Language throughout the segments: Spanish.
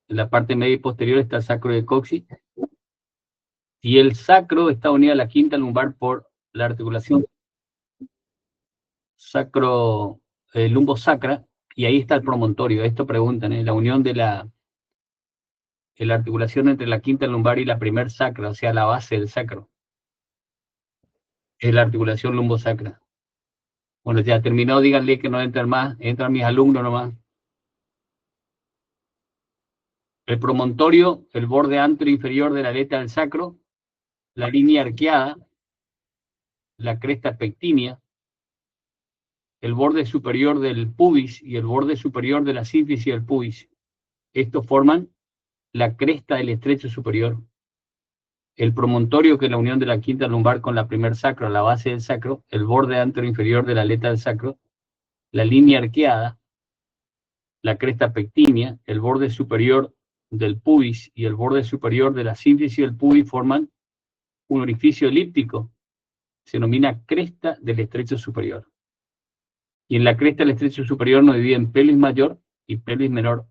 En la parte media y posterior está el sacro de coxis. Y el sacro está unido a la quinta lumbar por la articulación sacro, lumbosacra, y ahí está el promontorio. Esto preguntan, la unión de la articulación entre la quinta lumbar y la primer sacra, o sea, la base del sacro. Es la articulación lumbosacra. Bueno, ya terminó, díganle que no entran más, entran mis alumnos nomás. El promontorio, el borde anterior inferior de la aleta del sacro, la línea arqueada, la cresta pectínea, el borde superior del pubis y el borde superior de la sínfisis del pubis. Estos forman la cresta del estrecho superior. El promontorio, que es la unión de la quinta lumbar con la primer sacro, la base del sacro, el borde anterior inferior de la aleta del sacro, la línea arqueada, la cresta pectínea, el borde superior del pubis y el borde superior de la sínfisis del pubis forman un orificio elíptico. Se denomina cresta del estrecho superior. Y en la cresta del estrecho superior nos dividen pelvis mayor y pelvis menor.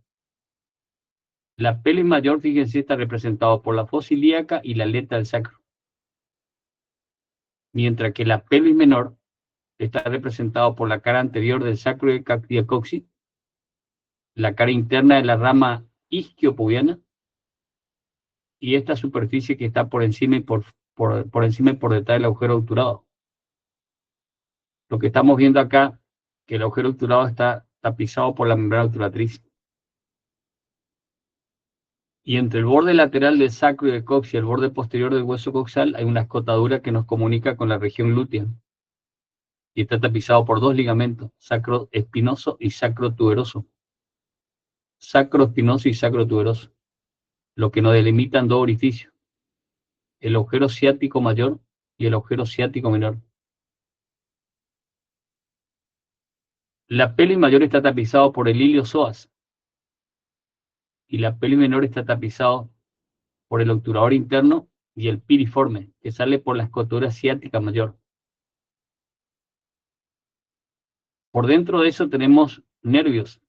La pelvis mayor, fíjense, está representado por la fosa ilíaca y la aleta del sacro. Mientras que la pelvis menor está representado por la cara anterior del sacro y el coxis, la cara interna de la rama isquiopubiana, y esta superficie que está por encima y por encima y por detrás del agujero obturado. Lo que estamos viendo acá, que el agujero obturado está tapizado por la membrana obturatriz. Y entre el borde lateral del sacro y del coxis y el borde posterior del hueso coxal hay una escotadura que nos comunica con la región glútea. Y está tapizado por dos ligamentos, sacro espinoso y sacro tuberoso. Sacro espinoso y sacro tuberoso, lo que nos delimitan dos orificios, el agujero ciático mayor y el agujero ciático menor. La pelvis mayor está tapizado por el iliozoas y la pelvis menor está tapizado por el obturador interno y el piriforme, que sale por la escotadura ciática mayor. Por dentro de eso tenemos nervios,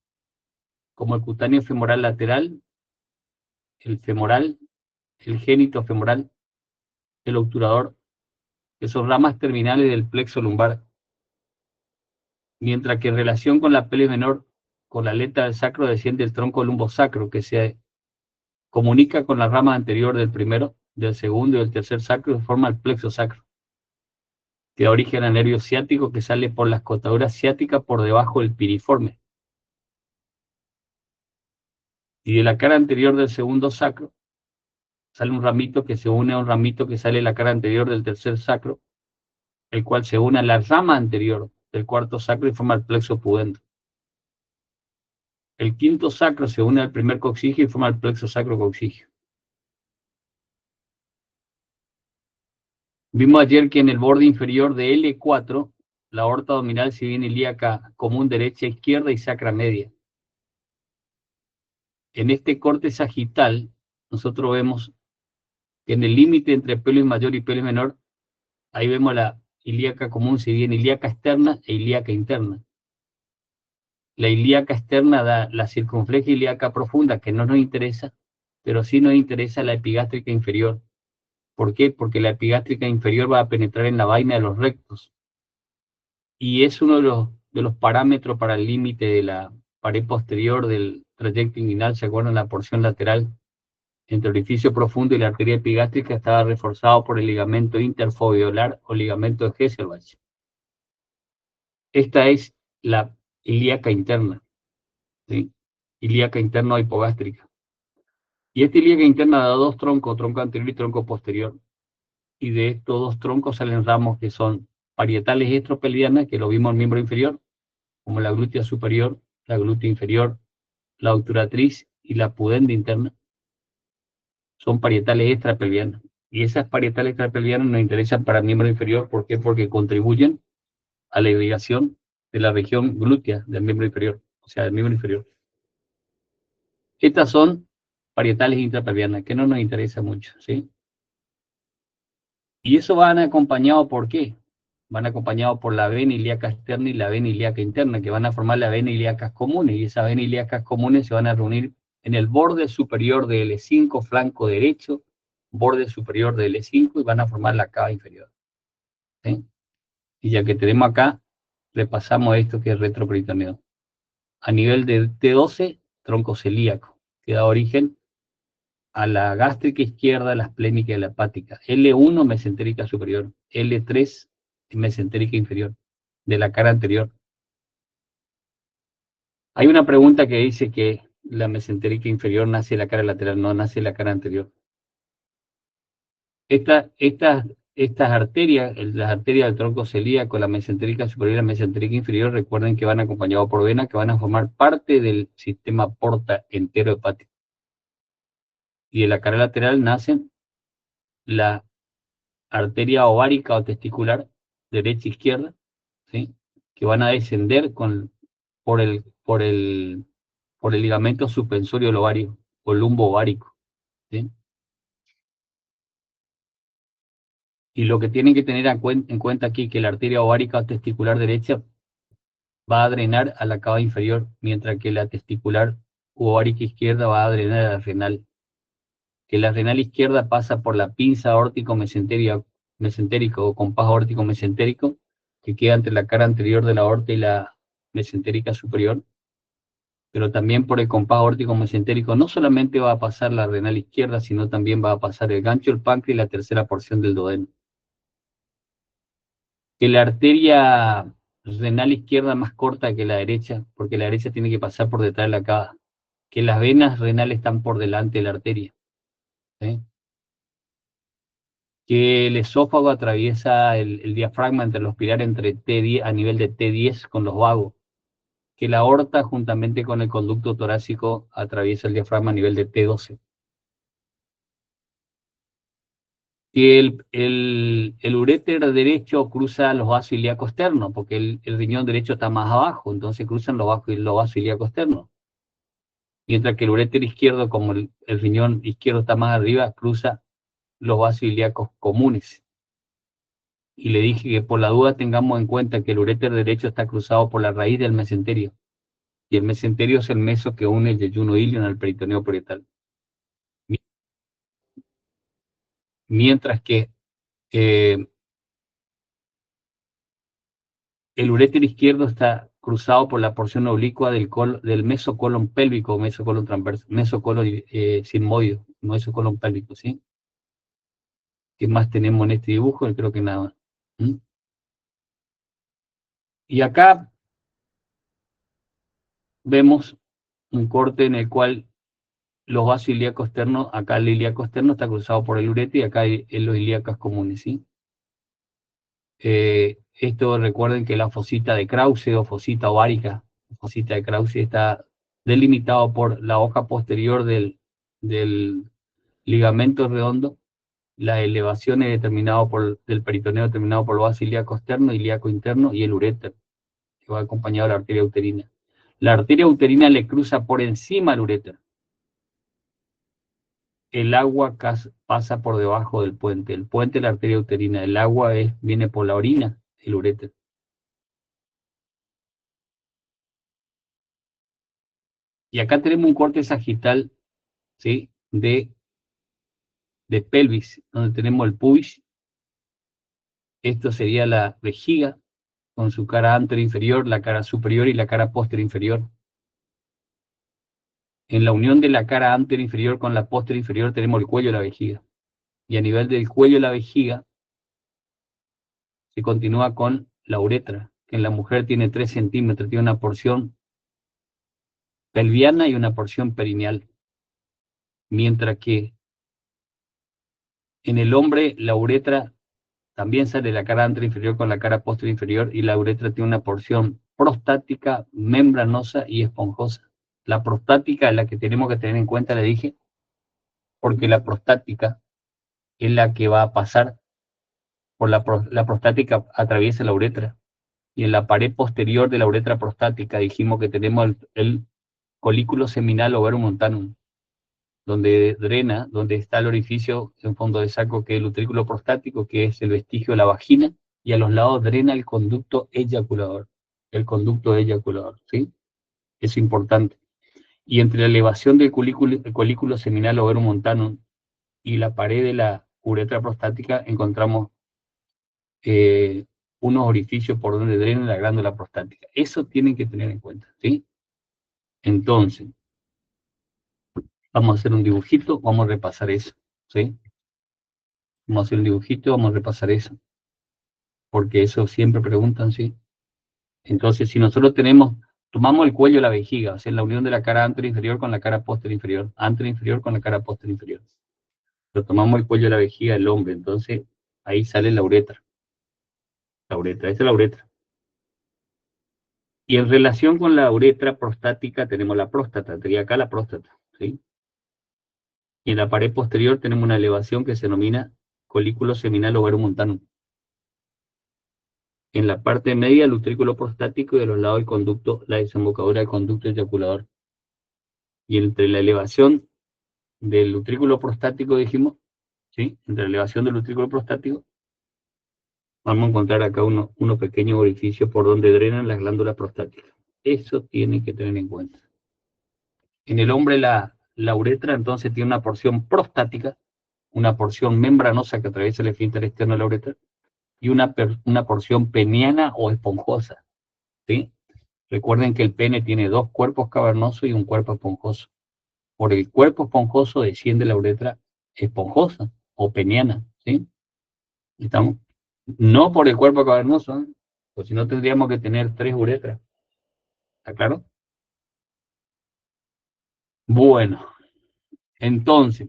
como el cutáneo femoral lateral, el femoral, el génito femoral, el obturador, que son ramas terminales del plexo lumbar. Mientras que en relación con la pelvis menor, con la aleta del sacro desciende el tronco lumbosacro, que se comunica con la rama anterior del primero, del segundo y del tercer sacro y forma el plexo sacro, que da origen al nervio ciático que sale por la escotadura ciática por debajo del piriforme. Y de la cara anterior del segundo sacro sale un ramito que se une a un ramito que sale de la cara anterior del tercer sacro, el cual se une a la rama anterior del cuarto sacro y forma el plexo pudendo. El quinto sacro se une al primer coxigio y forma el plexo sacro coxigio. Vimos ayer que en el borde inferior de L4, la aorta abdominal se divide ilíaca común derecha, izquierda y sacra media. En este corte sagital, nosotros vemos que en el límite entre pelvis mayor y pelvis menor, ahí vemos la ilíaca común se divide en ilíaca externa e ilíaca interna. La ilíaca externa da la circunfleja ilíaca profunda, que no nos interesa, pero sí nos interesa la epigástrica inferior. ¿Por qué? Porque la epigástrica inferior va a penetrar en la vaina de los rectos. Y es uno de los parámetros para el límite de la pared posterior del trayecto inguinal. ¿Se acuerdan? La porción lateral entre el orificio profundo y la arteria epigástrica estaba reforzado por el ligamento interfoveolar o ligamento de Hesselbach. Esta es la ilíaca interna, ¿sí? Ilíaca interna hipogástrica. Y esta ilíaca interna da dos troncos, tronco anterior y tronco posterior. Y de estos dos troncos salen ramos que son parietales estropelianas, que lo vimos en el miembro inferior, como la glútea superior, la glútea inferior, la obturatriz y la pudenda interna. Son parietales extrapelvianas. Y esas parietales extrapelvianas nos interesan para el miembro inferior. ¿Por qué? Porque contribuyen a la irrigación de la región glútea del miembro inferior, o sea, del miembro inferior. Estas son parietales intrapelvianas, que no nos interesa mucho, ¿sí? Y eso van acompañado, ¿por qué? Van acompañados por la vena ilíaca externa y la vena ilíaca interna, que van a formar las venas ilíacas comunes, y esas venas ilíacas comunes se van a reunir en el borde superior de L5, flanco derecho, borde superior de L5, y van a formar la cava inferior. ¿Sí? Y ya que tenemos acá, repasamos esto que es retroperitoneo. A nivel de T12, tronco celíaco, que da origen a la gástrica izquierda, la esplénica y la hepática. L1, mesentérica superior. L3, mesentérica inferior, de la cara anterior. Hay una pregunta que dice que la mesentérica inferior nace de la cara lateral, no nace de la cara anterior. Estas arterias, las arterias del tronco celíaco, la mesentérica superior y la mesentérica inferior, recuerden que van acompañados por venas que van a formar parte del sistema porta entero hepático. Y de la cara lateral nacen la arteria ovárica o testicular, derecha e izquierda, ¿sí? Que van a descender por el ligamento suspensorio del ovario, o lumbo ovárico, ¿sí? Y lo que tienen que tener en cuenta aquí, que la arteria ovárica o testicular derecha va a drenar a la cava inferior, mientras que la testicular u ovárica izquierda va a drenar a la renal. Que la renal izquierda pasa por la pinza órtico-mesentérico o compás órtico-mesentérico, que queda entre la cara anterior de la aorta y la mesentérica superior, pero también por el compás órtico-mesentérico no solamente va a pasar la renal izquierda, sino también va a pasar el gancho del páncreas y la tercera porción del duodeno. Que la arteria renal izquierda más corta que la derecha, porque la derecha tiene que pasar por detrás de la cava. Que las venas renales están por delante de la arteria, ¿sí? Que el esófago atraviesa el diafragma entre los pilares entre T10, a nivel de T10 con los vagos. Que la aorta juntamente con el conducto torácico atraviesa el diafragma a nivel de T12. Que el uréter derecho cruza los vasos ilíacos externos, porque el riñón derecho está más abajo, entonces cruzan los vasos ilíacos externos. Mientras que el uréter izquierdo, como el riñón izquierdo está más arriba, cruza los vasos ilíacos comunes. Y le dije que por la duda tengamos en cuenta que el uréter derecho está cruzado por la raíz del mesenterio, y el mesenterio es el meso que une el yeyuno ilion al peritoneo parietal. Mientras que el uréter izquierdo está cruzado por la porción oblicua del mesocolon pélvico, mesocolon transverso, mesocolon sigmoideo, mesocolon pélvico, ¿sí? ¿Qué más tenemos en este dibujo? Creo que nada. ¿Mm? Y acá vemos un corte en el cual los vasos ilíacos externos, acá el ilíaco externo está cruzado por el uréter y acá en los ilíacos comunes, ¿sí? Esto recuerden que la fosita de Krause o fosita ovárica, fosita de Krause está delimitado por la hoja posterior del ligamento redondo, las elevaciones determinadas del peritoneo determinado por el vaso ilíaco externo, ilíaco interno y el uréter, que va acompañado de la arteria uterina. La arteria uterina le cruza por encima al uréter. El agua pasa por debajo del puente. El puente es la arteria uterina. El agua viene por la orina, el uréter. Y acá tenemos un corte sagital, ¿sí? de pelvis, donde tenemos el pubis. Esto sería la vejiga, con su cara anterior inferior, la cara superior y la cara posterior inferior. En la unión de la cara anterior inferior con la posterior inferior tenemos el cuello de la vejiga. Y a nivel del cuello de la vejiga se continúa con la uretra, que en la mujer tiene 3 centímetros, tiene una porción pelviana y una porción perineal. Mientras que en el hombre la uretra también sale de la cara anterior inferior con la cara posterior inferior, y la uretra tiene una porción prostática, membranosa y esponjosa. La prostática es la que tenemos que tener en cuenta, le dije, porque la prostática es la que va a pasar por la prostática, atraviesa la uretra. Y en la pared posterior de la uretra prostática dijimos que tenemos el colículo seminal o verumontanum, donde drena, donde está el orificio en fondo de saco, que es el utrículo prostático, que es el vestigio de la vagina, y a los lados drena el conducto eyaculador, ¿sí? Es importante. Y entre la elevación del colículo seminal overomontano y la pared de la uretra prostática encontramos unos orificios por donde drena la glándula prostática. Eso tienen que tener en cuenta, ¿sí? Entonces, vamos a hacer un dibujito, vamos a repasar eso, ¿sí? Vamos a hacer un dibujito, vamos a repasar eso. Porque eso siempre preguntan, ¿sí? Entonces, si nosotros tomamos el cuello y la vejiga, o sea, la unión de la cara anterior inferior con la cara posterior inferior, anterior inferior con la cara posterior inferior. Pero tomamos el cuello y la vejiga del hombre, entonces ahí sale la uretra. La uretra, esta es la uretra. Y en relación con la uretra prostática tenemos la próstata, tenía acá la próstata, ¿sí? Y en la pared posterior tenemos una elevación que se denomina colículo seminal overomontano. En la parte media el utrículo prostático y de los lados el conducto, la desembocadura del conducto eyaculador. Y entre la elevación del utrículo prostático, dijimos, ¿sí? Entre la elevación del utrículo prostático, vamos a encontrar acá unos pequeños orificios por donde drenan las glándulas prostáticas. Eso tiene que tener en cuenta. En el hombre la uretra entonces tiene una porción prostática, una porción membranosa que atraviesa el esfínter externo de la uretra, y una porción peniana o esponjosa, ¿sí? Recuerden que el pene tiene dos cuerpos cavernosos y un cuerpo esponjoso. Por el cuerpo esponjoso desciende la uretra esponjosa o peniana, ¿sí? ¿Estamos? No por el cuerpo cavernoso, ¿eh? Pues si no tendríamos que tener 3 uretras. ¿Está claro? Bueno, entonces,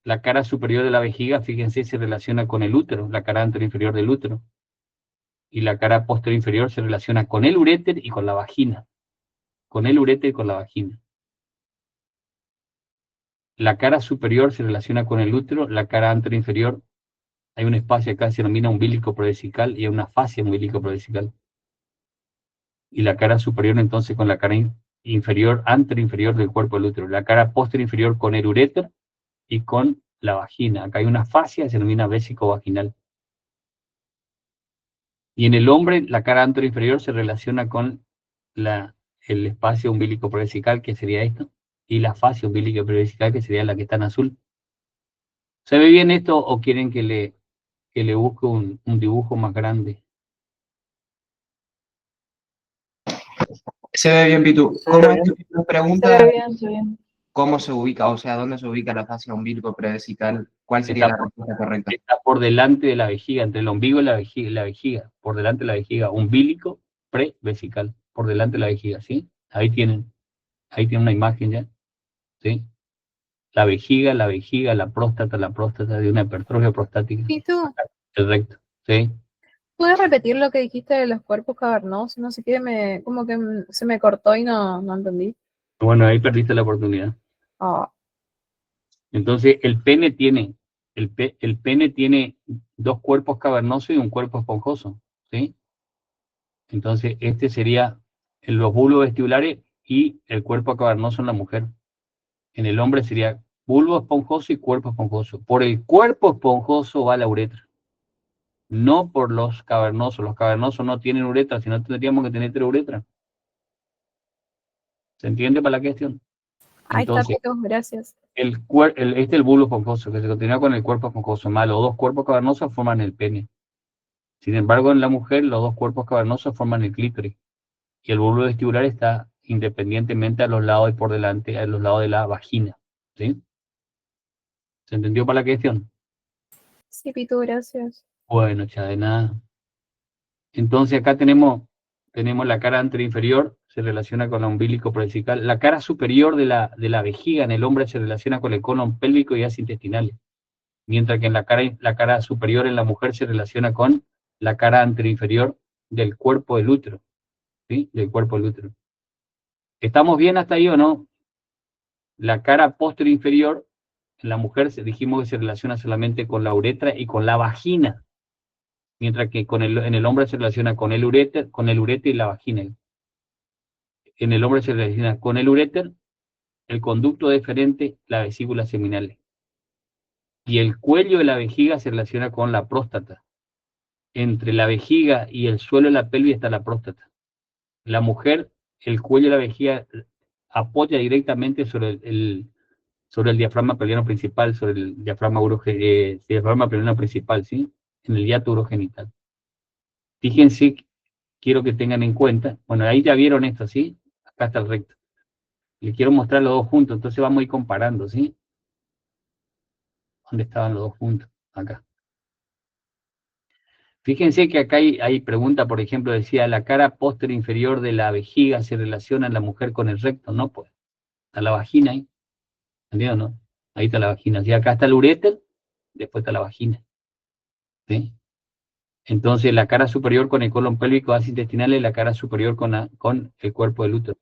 la cara superior de la vejiga, fíjense, se relaciona con el útero, la cara anterior inferior del útero. Y la cara posterior inferior se relaciona con el uréter y con la vagina. Con el uréter y con la vagina. La cara superior se relaciona con el útero, la cara anterior inferior, hay un espacio acá que se denomina umbilico provesical y hay una fascia umbilico provesical. Y la cara superior entonces con la cara inferior, anterior inferior del cuerpo del útero. La cara posterior inferior con el uréter y con la vagina. Acá hay una fascia que se denomina vésico vaginal. Y en el hombre, la cara anterior inferior se relaciona con el espacio umbilico prevesical, que sería esto, y la fascia umbilico prevesical, que sería la que está en azul. ¿Se ve bien esto o quieren que le busque un dibujo más grande? Se ve bien, Pitu. ¿Cómo es? Nos pregunta Se ve bien, se ve bien. cómo se ubica, o sea, dónde se ubica la fascia umbilico prevesical. ¿Cuál sería la respuesta correcta? Está por delante de la vejiga, entre el ombligo y la vejiga, por delante de la vejiga, umbilico prevesical, por delante de la vejiga, ¿sí? Ahí tienen una imagen ya, ¿sí? La vejiga, la próstata de una hipertrofia prostática. ¿Y tú? El recto, ¿sí? ¿Puedes repetir lo que dijiste de los cuerpos cavernosos? No sé qué, como que se me cortó y no entendí. Bueno, ahí perdiste la oportunidad. Ah, Entonces, el pene tiene dos cuerpos cavernosos y un cuerpo esponjoso, ¿sí? Entonces, este sería los bulbos vestibulares y el cuerpo cavernoso en la mujer. En el hombre sería bulbo esponjoso y cuerpo esponjoso. Por el cuerpo esponjoso va la uretra, no por los cavernosos. Los cavernosos no tienen uretra, sino tendríamos que tener 3 uretras. ¿Se entiende para la cuestión? ahí está, Entonces, Pitu, gracias. este es el bulbo esponjoso, que se continúa con el cuerpo esponjoso. Más los dos cuerpos cavernosos forman el pene. Sin embargo, en la mujer, los dos cuerpos cavernosos forman el clítoris. Y el bulbo vestibular está independientemente a los lados y por delante, a los lados de la vagina. ¿Sí? ¿Se entendió para la cuestión? Sí, Pitu, gracias. Bueno, ya de nada. Entonces acá tenemos la cara anterior inferior, se relaciona con la umbilico prevesical. La cara superior de la vejiga en el hombre se relaciona con el colon pélvico y áreas intestinales. Mientras que en la cara superior en la mujer se relaciona con la cara anterior inferior del cuerpo del útero. ¿Sí? Del cuerpo del útero. ¿Estamos bien hasta ahí o no? La cara posterior inferior en la mujer dijimos que se relaciona solamente con la uretra y con la vagina. Mientras que en el hombre se relaciona con el uréter y la vagina. En el hombre se relaciona con el uréter, el conducto deferente, la vesícula seminal. Y el cuello de la vejiga se relaciona con la próstata. Entre la vejiga y el suelo de la pelvis está la próstata. La mujer, el cuello de la vejiga apoya directamente sobre el diafragma pelviano principal, sobre el diafragma, diafragma pelviano principal, ¿sí? En el hiato urogenital. Fíjense, quiero que tengan en cuenta, bueno, ahí ya vieron esto, ¿sí? Acá está el recto. Les quiero mostrar los dos juntos, entonces vamos a ir comparando, ¿sí? ¿Dónde estaban los dos juntos? Acá. Fíjense que acá hay pregunta, por ejemplo, decía, la cara posterior inferior de la vejiga se relaciona en la mujer con el recto, ¿no? Pues, está la vagina ahí, ¿entendido, no? Ahí está la vagina, ¿sí? Acá está el uréter, después está la vagina, ¿sí? Entonces, la cara superior con el colon pélvico base intestinal y la cara superior con el cuerpo del útero,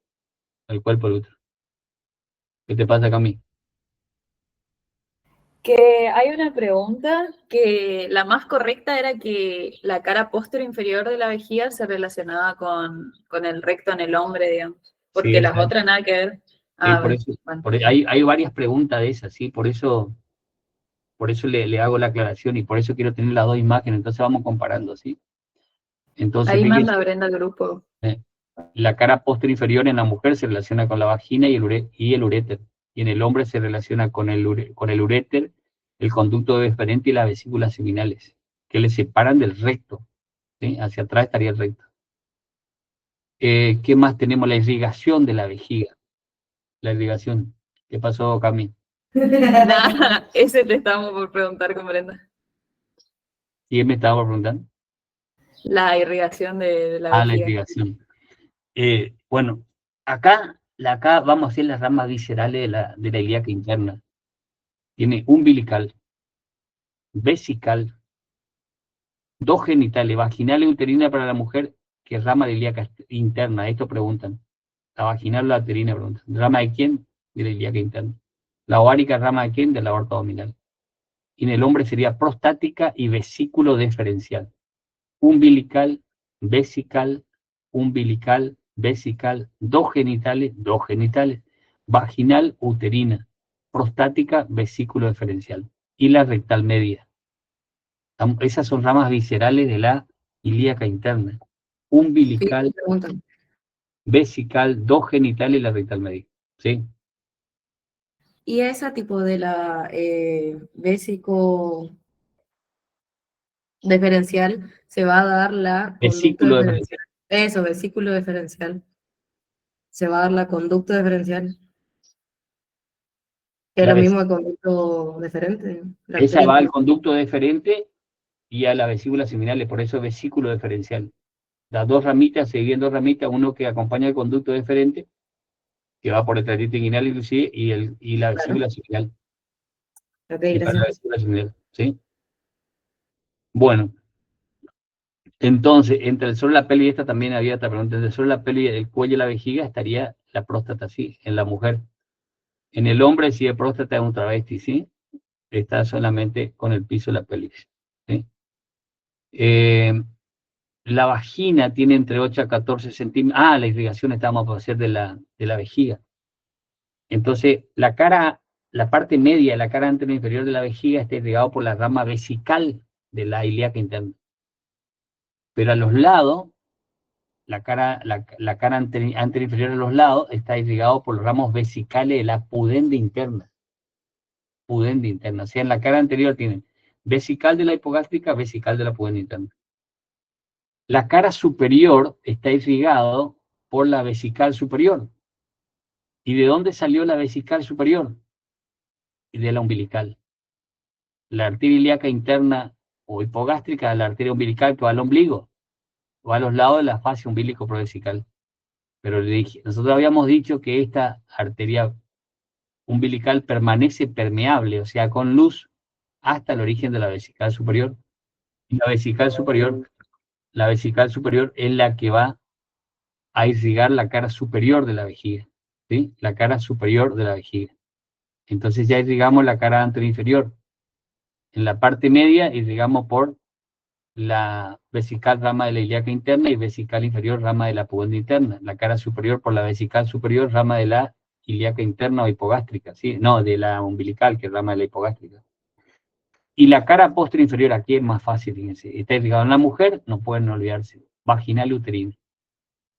el cuerpo del útero. ¿Qué te pasa, Cami? Que hay una pregunta que la más correcta era que la cara posterior inferior de la vejiga se relacionaba con el recto en el hombre, digamos, porque Sí, las otras nada que ver. sí, Ah, por bueno, eso, bueno. hay varias preguntas de esas, ¿sí? Por eso le hago la aclaración y por eso quiero tener las dos imágenes, entonces vamos comparando, ¿sí? Entonces, Ahí fíjense, manda Brenda al grupo. la cara posterior inferior en la mujer se relaciona con la vagina y el uréter, y en el hombre se relaciona con el uréter, el conducto deferente y las vesículas seminales, que le separan del recto, ¿sí? Hacia atrás estaría el recto. ¿Qué más tenemos? La irrigación de la vejiga. La irrigación. ¿Qué pasó, Cami? Nada, ese te estábamos por preguntar con Brenda. ¿Quién me estaba preguntando? La irrigación de la Ah, la vejiga. irrigación. Bueno, acá vamos a hacer las ramas viscerales de la ilíaca interna. Tiene umbilical, vesical, dos genitales, vaginal y uterina para la mujer, que es rama de ilíaca interna. Esto preguntan. La vaginal o la uterina preguntan. ¿Rama de quién? De la ilíaca interna. La ovárica, ¿rama de quién? De la aorta abdominal. Y en el hombre sería prostática y vesículo deferencial. Umbilical, vesical, umbilical, vesical, dos genitales, vaginal, uterina, prostática, vesículo deferencial. Y la rectal media. Esas son ramas viscerales de la ilíaca interna. Sí, Umbilical, preguntan. vesical, dos genitales y la rectal media. ¿Sí? Y esa tipo de la vésico diferencial se va a dar la conducta Vesículo diferencial. deferencial. Eso, vesículo diferencial. Se va a dar la conducta diferencial. Que es La lo ves- mismo que conducto deferente. La Esa va al arteria. conducto deferente y a la vesícula seminal, por eso es vesículo deferencial. Las dos ramitas, se dividen en dos ramitas, uno que acompaña el conducto deferente, que va por el tracto inguinal inclusive, y la Claro. vesícula seminal. Ok, Y para la gracias. vesícula seminal, ¿sí? Bueno, entonces, entre el suelo de la pelvis y esta también había otra pregunta, entre el suelo de la pelvis, el cuello y la vejiga estaría la próstata, ¿sí? En la mujer. En el hombre, si es próstata, es un travesti, ¿sí? Está solamente con el piso de la pelvis, ¿sí? La vagina tiene entre 8 a 14 centímetros. Ah, la irrigación estábamos por hacer de la vejiga. Entonces, la parte media de la cara anterior inferior de la vejiga está irrigado por la rama vesical de la ilíaca interna. Pero a los lados, la cara anterior inferior a los lados está irrigado por los ramos vesicales de la pudenda interna. Pudenda interna. O sea, en la cara anterior tienen vesical de la hipogástrica, vesical de la pudenda interna. La cara superior está irrigado por la vesical superior. ¿Y de dónde salió la vesical superior? De la umbilical. La arteria ilíaca interna o hipogástrica, la arteria umbilical que va al ombligo, va a los lados de la fascia umbilico-provesical. Pero nosotros habíamos dicho que esta arteria umbilical permanece permeable, o sea, con luz, hasta el origen de la vesical superior. Y la vesical superior es la que va a irrigar la cara superior de la vejiga, ¿sí? La cara superior de la vejiga. Entonces ya irrigamos la cara anterior inferior. En la parte media irrigamos por la vesical rama de la ilíaca interna y vesical inferior rama de la pudenda interna. La cara superior por la vesical superior rama de la ilíaca interna o hipogástrica, ¿sí? No, de la umbilical, que es rama de la hipogástrica. Y la cara posterior inferior, aquí es más fácil, fíjense. Está irrigado en la mujer, no pueden olvidarse, vaginal y uterina.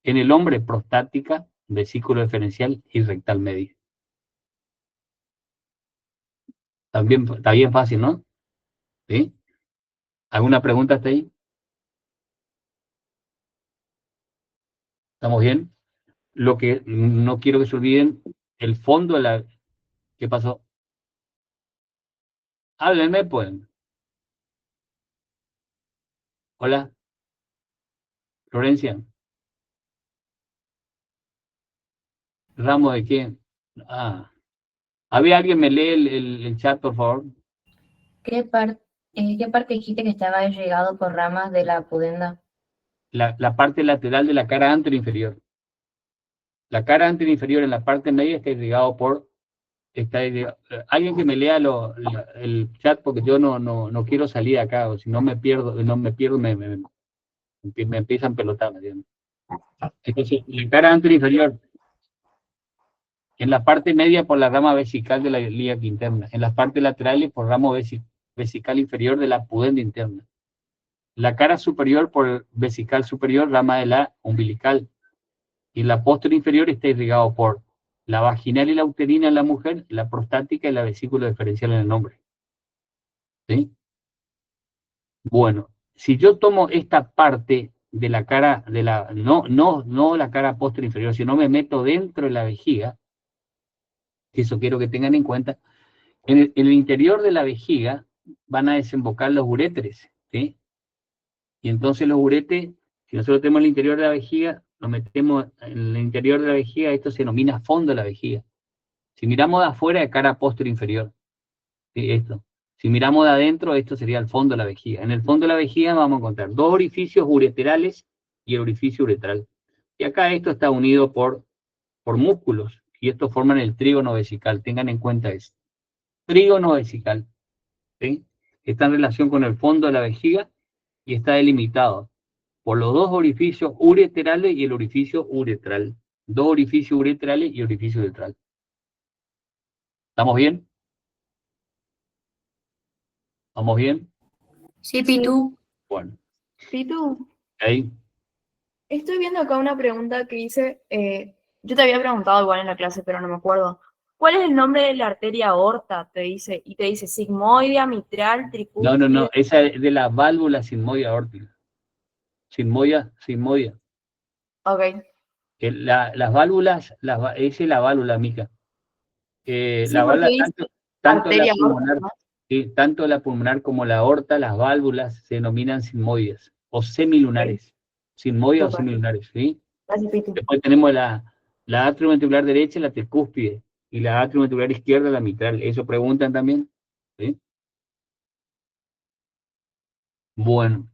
En el hombre, prostática, vesículo diferencial y rectal medio. También está bien fácil, ¿no? ¿Sí? ¿Alguna pregunta hasta ahí? ¿Estamos bien? Lo que no quiero que se olviden, el fondo de la... ¿Qué pasó? Háblenme, pues. Hola, Florencia. ¿Ramo de qué? Ah. ¿Había alguien me lee el chat, por favor? ¿Qué parte dijiste que estaba irrigado por ramas de la pudenda? La parte lateral de la cara anterior inferior. La cara anterior inferior en la parte media está irrigado por... alguien que me lea el chat porque yo no quiero salir acá, o si no me pierdo, me empiezan a pelotar. Entonces, la cara anterior inferior, en la parte media por la rama vesical de la ilíaca interna, en las partes laterales por ramo vesical inferior de la pudenda interna. La cara superior por vesical superior, rama de la umbilical. Y la posterior inferior está irrigado por la vaginal y la uterina en la mujer, la prostática y la vesícula diferencial en el hombre. ¿Sí? Bueno, si yo tomo esta parte de la cara, no la cara posterior inferior, sino me meto dentro de la vejiga, eso quiero que tengan en cuenta, en el interior de la vejiga van a desembocar los uréteres, ¿sí? Y entonces los uretes, si nosotros tenemos el interior de la vejiga, nos metemos en el interior de la vejiga, esto se denomina fondo de la vejiga. Si miramos de afuera, de cara posterior inferior, ¿sí? Esto. Si miramos de adentro, esto sería el fondo de la vejiga. En el fondo de la vejiga vamos a encontrar dos orificios ureterales y el orificio uretral. Y acá esto está unido por músculos, y estos forman el trígono vesical. Tengan en cuenta eso. Trígono vesical, ¿sí? Está en relación con el fondo de la vejiga y está delimitado por los dos orificios ureterales y el orificio uretral. Dos orificios ureterales y orificio uretral. ¿Estamos bien? ¿Estamos bien? Sí, Pitu. Bueno, Pitu, ahí. estoy viendo acá una pregunta que dice, yo te había preguntado igual en la clase, pero no me acuerdo. ¿Cuál es el nombre de la arteria aorta? Te dice, y te dice sigmoidea, mitral, tricúspide. No, esa es de la válvula sigmoide aórtica. Sigmoide. Ok, Las válvulas, esa es la válvula, mica. sí, La porque válvula, dice tanto la arteria aorta, pulmonar, ¿no? sí, tanto la pulmonar como la aorta, las válvulas se denominan sigmoides o semilunares. Sigmoides o Súper. semilunares, ¿sí? Gracias, Pitu. Después tenemos la atrioventricular derecha, la tricúspide, y la atrioventricular izquierda, la mitral. Eso preguntan también, ¿sí? Bueno,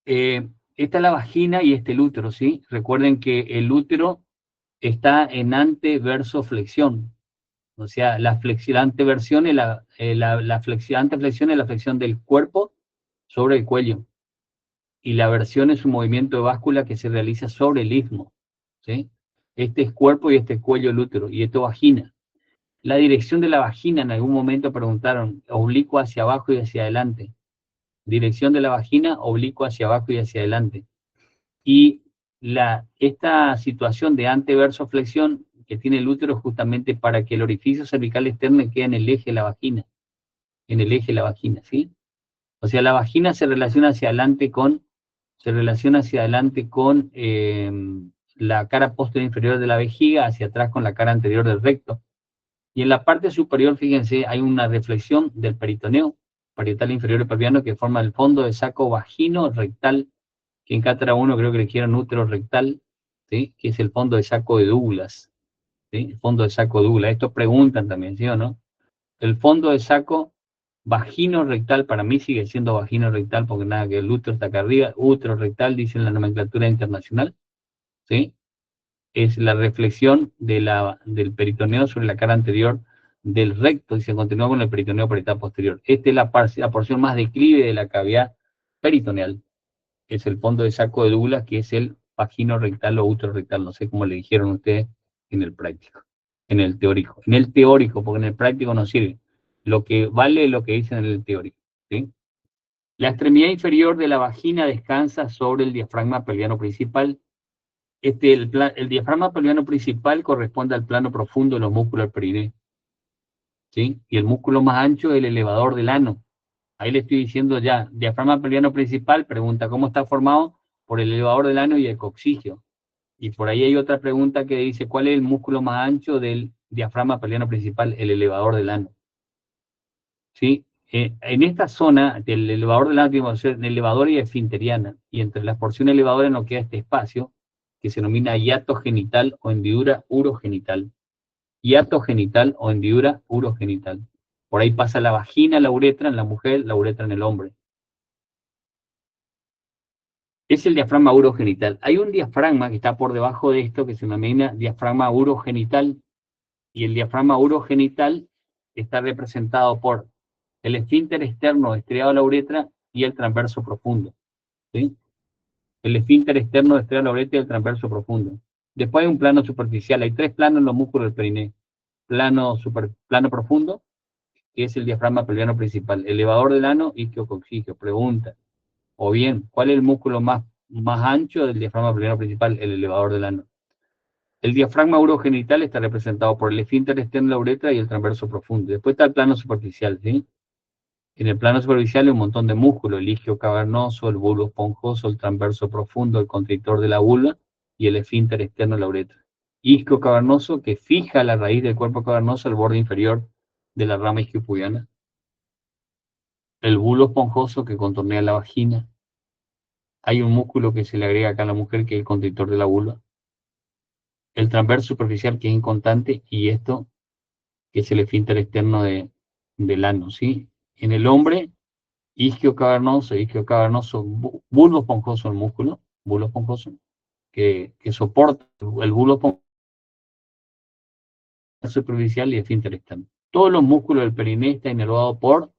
esta es la vagina y este el útero, ¿sí? Recuerden que el útero está en anteverso flexión. O sea, la anteversión es anteflexión es la flexión del cuerpo sobre el cuello. Y la versión es un movimiento de báscula que se realiza sobre el istmo, ¿sí? Este es cuerpo y este es cuello del útero, y esto vagina. La dirección de la vagina, en algún momento preguntaron, oblicua hacia abajo y hacia adelante. Dirección de la vagina, oblicua hacia abajo y hacia adelante. Y esta situación de anteverso flexión que tiene el útero justamente para que el orificio cervical externo quede en el eje de la vagina. En el eje de la vagina, ¿sí? O sea, la vagina se relaciona hacia adelante con la cara posterior inferior de la vejiga, hacia atrás con la cara anterior del recto. Y en la parte superior, fíjense, hay una reflexión del peritoneo, parietal inferior pelviano, que forma el fondo de saco vagino rectal, que en cátedra 1 creo que le dijeron útero rectal, ¿sí? Que es el fondo de saco de Douglas, ¿sí? El fondo de saco de Douglas. Esto preguntan también, ¿sí o no? El fondo de saco vagino rectal, para mí sigue siendo vagino rectal, porque nada, que el útero está acá arriba, útero rectal, dice en la nomenclatura internacional, ¿sí? Es la reflexión del peritoneo sobre la cara anterior del recto y se continúa con el peritoneo parietal posterior. Esta es la porción más declive de la cavidad peritoneal, que es el fondo de saco de Douglas, que es el vagino rectal o útero rectal, no sé cómo le dijeron ustedes en el práctico, en el teórico. En el teórico, porque en el práctico no sirve. Lo que vale es lo que dicen en el teórico, ¿sí? La extremidad inferior de la vagina descansa sobre el diafragma pelviano principal El diafragma pelviano principal corresponde al plano profundo de los músculos del perineo, ¿sí? Y el músculo más ancho es el elevador del ano. Ahí le estoy diciendo ya, diafragma pelviano principal, pregunta, ¿cómo está formado? Por el elevador del ano y el coccígeo. Y por ahí hay otra pregunta que dice, ¿cuál es el músculo más ancho del diafragma pelviano principal? El elevador del ano. ¿Sí? En esta zona del elevador del ano tenemos elevador y esfinteriana, y entre las porciones elevadoras nos queda este espacio que se denomina hiato genital o hendidura urogenital. Hiato genital o hendidura urogenital. Por ahí pasa la vagina, la uretra en la mujer, la uretra en el hombre. Es el diafragma urogenital. Hay un diafragma que está por debajo de esto que se denomina diafragma urogenital, y el diafragma urogenital está representado por el esfínter externo estriado a la uretra y el transverso profundo, ¿sí? El esfínter externo estriado a la uretra y el transverso profundo. Después hay un plano superficial, hay 3 planos en los músculos del perineo. Plano profundo, que es el diafragma pelviano principal, elevador del ano, isquiococcígeo. Pregunta, o bien, ¿cuál es el músculo más ancho del diafragma pelviano principal? El elevador del ano. El diafragma urogenital está representado por el esfínter externo de la uretra y el transverso profundo. Después está el plano superficial, ¿sí? En el plano superficial hay un montón de músculos, el isquio cavernoso, el bulbo esponjoso, el transverso profundo, el constrictor de la vulva y el esfínter externo de la uretra. Isquio cavernoso que fija la raíz del cuerpo cavernoso al borde inferior de la rama isquiopubiana. El bulbo esponjoso que contornea la vagina. Hay un músculo que se le agrega acá a la mujer que es el constrictor de la vulva. El transverso superficial que es inconstante y esto que es el esfínter externo del ano, ¿sí? En el hombre, isquio cavernoso, bulbo esponjoso el músculo, bulbo esponjoso, que soporta el bulbo esponjoso superficial y esfínter externo. Todos los músculos del perineo están inervados por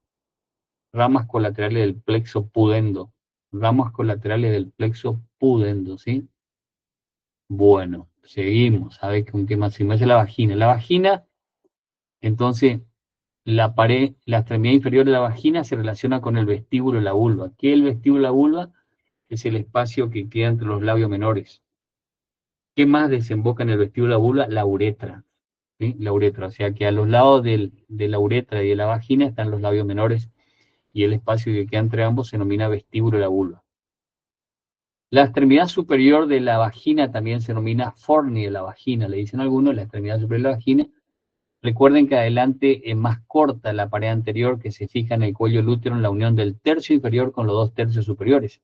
ramas colaterales del plexo pudendo. Ramas colaterales del plexo pudendo, ¿sí? Bueno, seguimos. A ver con qué más se me hace la vagina. La vagina, entonces, la pared, la extremidad inferior de la vagina se relaciona con el vestíbulo de la vulva. ¿Qué es el vestíbulo de la vulva? Es el espacio que queda entre los labios menores. ¿Qué más desemboca en el vestíbulo de la vulva? La uretra, ¿sí? La uretra, o sea que a los lados de la uretra y de la vagina están los labios menores, y el espacio que queda entre ambos se denomina vestíbulo de la vulva. La extremidad superior de la vagina también se denomina forni de la vagina, le dicen algunos, la extremidad superior de la vagina. Recuerden que adelante es más corta la pared anterior que se fija en el cuello del útero en la unión del tercio inferior con los 2 tercios superiores,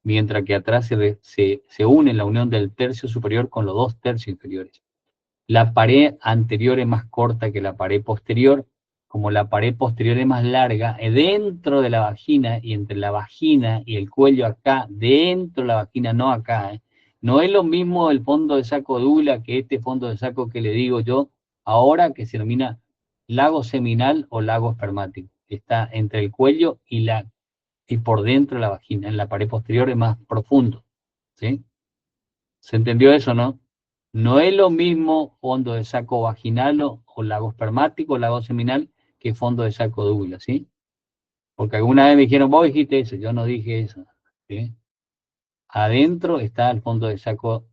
mientras que atrás se une la unión del tercio superior con los 2 tercios inferiores. La pared anterior es más corta que la pared posterior. Como la pared posterior es más larga, dentro de la vagina y entre la vagina y el cuello acá, dentro de la vagina, no acá, no es lo mismo el fondo de saco de Douglas que este fondo de saco que le digo yo ahora, que se denomina lago seminal o lago espermático. Está entre el cuello y por dentro de la vagina. En la pared posterior es más profundo, ¿sí? ¿Se entendió eso, no? No es lo mismo fondo de saco vaginal o lago espermático o lago seminal que fondo de saco de Douglas, ¿sí? Porque alguna vez me dijeron, vos dijiste eso, yo no dije eso, ¿sí? Adentro está el fondo de saco,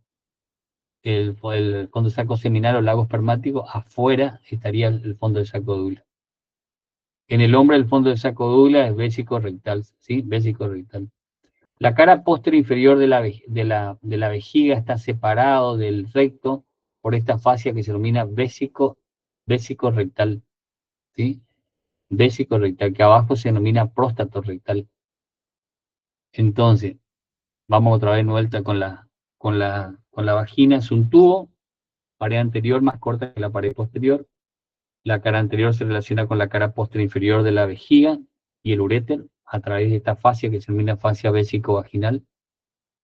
el fondo de saco seminal o lago espermático, afuera estaría el fondo de saco de Douglas. En el hombre el fondo de saco de Douglas es vésico rectal, ¿sí? Vésico rectal. La cara posterior inferior de la vejiga está separado del recto por esta fascia que se denomina vésico rectal, ¿sí? Vésico rectal, que abajo se denomina próstato rectal. Entonces, vamos otra vez de vuelta con la vagina. Es un tubo, pared anterior más corta que la pared posterior. La cara anterior se relaciona con la cara posterior inferior de la vejiga y el uréter a través de esta fascia que se denomina fascia vésico-vaginal.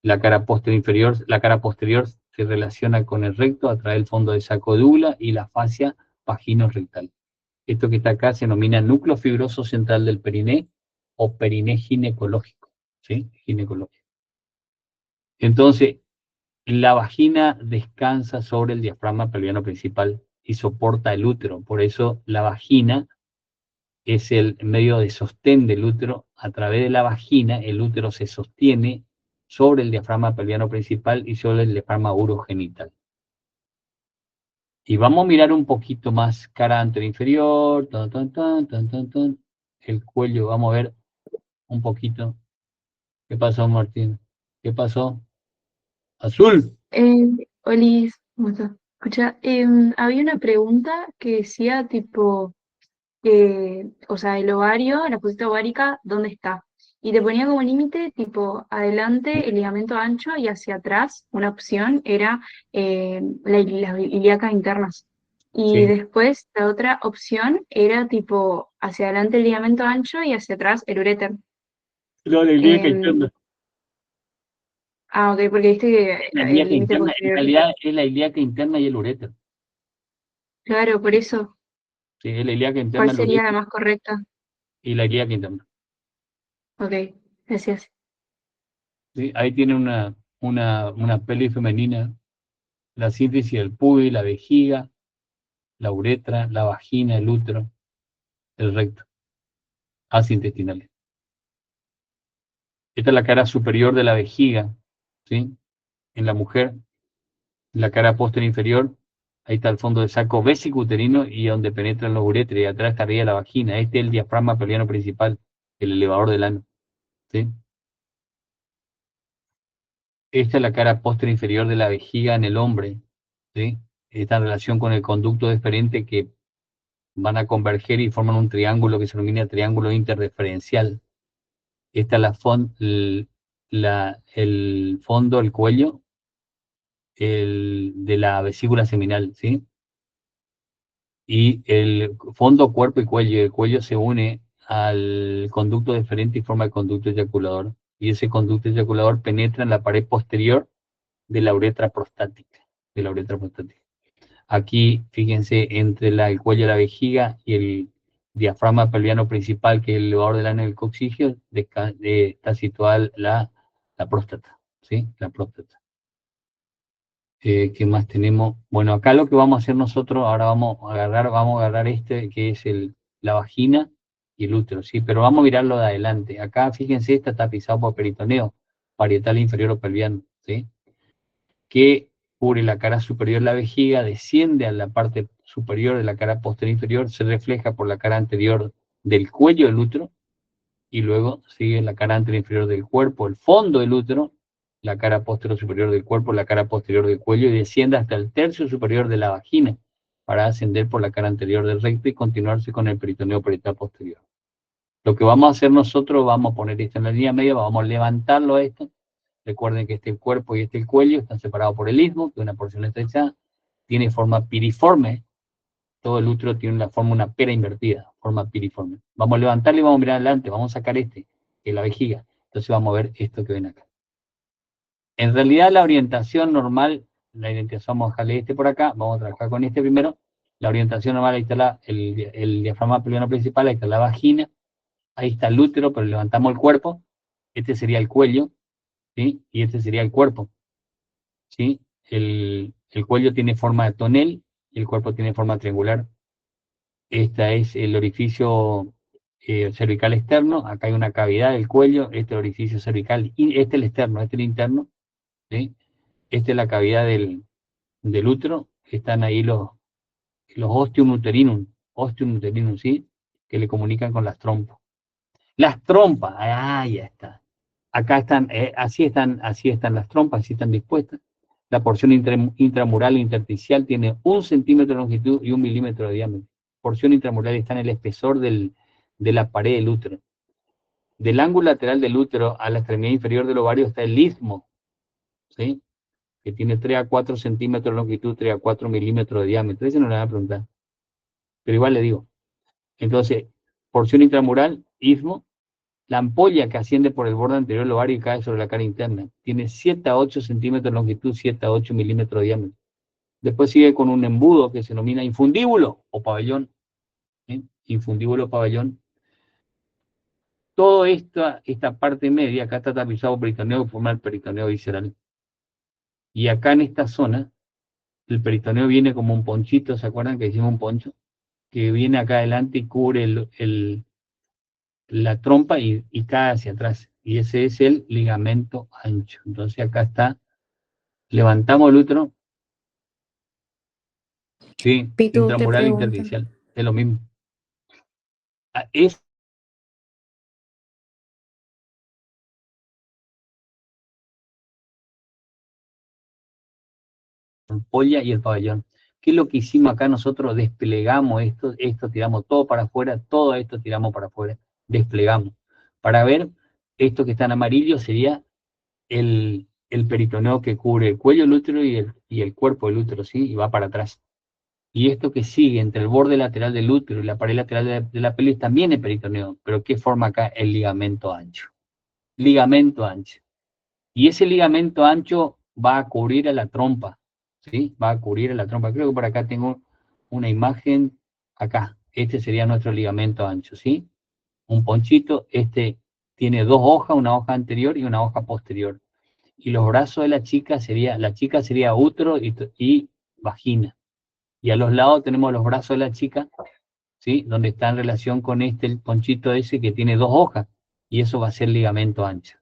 La cara posterior se relaciona con el recto a través del fondo de saco de Douglas y la fascia vagino-rectal. Esto que está acá se denomina núcleo fibroso central del periné o periné ginecológico, ¿sí? Ginecológico. Entonces, la vagina descansa sobre el diafragma pelviano principal y soporta el útero. Por eso la vagina es el medio de sostén del útero. A través de la vagina el útero se sostiene sobre el diafragma pelviano principal y sobre el diafragma urogenital. Y vamos a mirar un poquito más cara anterior inferior, tan, tan, tan, tan, tan, tan. El cuello, vamos a ver un poquito. ¿Qué pasó, Martín? ¿Qué pasó? Azul. Olis, ¿cómo estás? Escucha, había una pregunta que decía tipo, o sea, el ovario, la fosita ovárica, ¿dónde está? Y te ponía como límite, tipo, adelante el ligamento ancho y hacia atrás, una opción era las ilíacas internas. Y Sí. después la otra opción era tipo, hacia adelante el ligamento ancho y hacia atrás el uréter. No, la ilíaca Em, interna. ok, porque viste que La el ilíaca límite interna, en posterior. realidad es la ilíaca interna y el uréter. Claro, por eso, Sí, es la ilíaca ¿cuál interna, el sería la uréter más correcta? y la ilíaca interna. Ok, gracias. ¿Sí? Ahí tiene una pelvis femenina, la síntesis del pubis, la vejiga, la uretra, la vagina, el útero, el recto, así intestinales. Esta es la cara superior de la vejiga, ¿sí? En la mujer, la cara posterior inferior, ahí está el fondo del saco vesicuterino y donde penetran los uretres, y atrás estaría la vagina. Este es el diafragma pelviano principal, el elevador del ano, ¿sí? Esta es la cara posterior inferior de la vejiga en el hombre, ¿sí? Está en relación con el conducto deferente que van a converger y forman un triángulo que se denomina triángulo interreferencial. Esta es el fondo, el cuello de la vesícula seminal, ¿sí? Y el fondo, cuerpo y cuello. El cuello se une al conducto deferente y forma el conducto eyaculador. Y ese conducto eyaculador penetra en la pared posterior de la uretra prostática. De la uretra prostática. Aquí, fíjense, entre el cuello de la vejiga y el diafragma pelviano principal, que es el elevador del ano del coccígeo, está situada la próstata, ¿sí? La próstata. ¿Qué más tenemos? Bueno, acá lo que vamos a hacer nosotros, ahora vamos a agarrar este, que es la vagina y el útero, ¿sí? Pero vamos a mirarlo de adelante. Acá, fíjense, está tapizado por peritoneo, parietal inferior o pelviano, ¿sí? Que cubre la cara superior de la vejiga, desciende a la parte superior de la cara posterior inferior, se refleja por la cara anterior del cuello del útero, y luego sigue la cara anterior inferior del cuerpo, el fondo del útero, la cara posterior superior del cuerpo, la cara posterior del cuello, y desciende hasta el tercio superior de la vagina, para ascender por la cara anterior del recto y continuarse con el peritoneo parietal posterior. Lo que vamos a hacer nosotros, vamos a poner esto en la línea media, vamos a levantarlo a esto. Recuerden que este el cuerpo y este el cuello están separados por el istmo, que es una porción estrechada, tiene forma piriforme, todo el útero tiene una pera invertida, forma piriforme. Vamos a levantarlo y vamos a mirar adelante, vamos a sacar que es la vejiga. Entonces vamos a ver esto que ven acá. En realidad la orientación normal, la orientación, vamos a dejarle este por acá, vamos a trabajar con este primero. La orientación normal, ahí está el diafragma pelviano principal, ahí está la vagina, ahí está el útero, pero levantamos el cuerpo, este sería el cuello, ¿sí? Y este sería el cuerpo, ¿sí? El cuello tiene forma de tonel y el cuerpo tiene forma triangular. Este es el orificio cervical externo, acá hay una cavidad del cuello, este es el orificio cervical, y este es el externo, este es el interno, ¿sí? Esta es la cavidad del útero, están ahí los ostium uterinum, ¿sí? Que le comunican con las trompas. Las trompas, ya está. Acá están, así están las trompas, así están dispuestas. La porción intramural e intersticial tiene 1 centímetro de longitud y 1 milímetro de diámetro. Porción intramural está en el espesor de la pared del útero. Del ángulo lateral del útero a la extremidad inferior del ovario está el istmo, ¿sí? Que tiene 3 a 4 centímetros de longitud, 3 a 4 milímetros de diámetro. Eso no le van a preguntar, pero igual le digo. Entonces, porción intramural, istmo. La ampolla que asciende por el borde anterior del ovario y cae sobre la cara interna. Tiene 7 a 8 centímetros de longitud, 7 a 8 milímetros de diámetro. Después sigue con un embudo que se denomina infundíbulo o pabellón. ¿Sí? Infundíbulo o pabellón. Toda esta parte media, acá está tapizado peritoneo, que forma el peritoneo visceral. Y acá en esta zona, el peritoneo viene como un ponchito, ¿se acuerdan que hicimos un poncho? Que viene acá adelante y cubre la trompa y cae hacia atrás. Y ese es el ligamento ancho. Entonces acá está, levantamos el útero, sí, Pitu, te intramural e preguntan. intersticial, es lo mismo. Es ampolla y el pabellón. ¿Qué es lo que hicimos acá? Nosotros desplegamos esto tiramos todo para afuera, todo esto tiramos para afuera, desplegamos. Para ver, esto que está en amarillo sería el peritoneo que cubre el cuello del útero y el cuerpo del útero, ¿sí? Y va para atrás. Y esto que sigue entre el borde lateral del útero y la pared lateral de la pelvis también es peritoneo, pero ¿qué forma acá? El ligamento ancho. Ligamento ancho. Y ese ligamento ancho va a cubrir a la trompa, ¿sí? Va a cubrir a la trompa. Creo que por acá tengo una imagen, acá. Este sería nuestro ligamento ancho, ¿sí? Un ponchito, este tiene dos hojas, una hoja anterior y una hoja posterior. Y los brazos de la chica sería útero y vagina. Y a los lados tenemos los brazos de la chica, ¿sí? Donde está en relación con el ponchito ese que tiene dos hojas. Y eso va a ser ligamento ancho.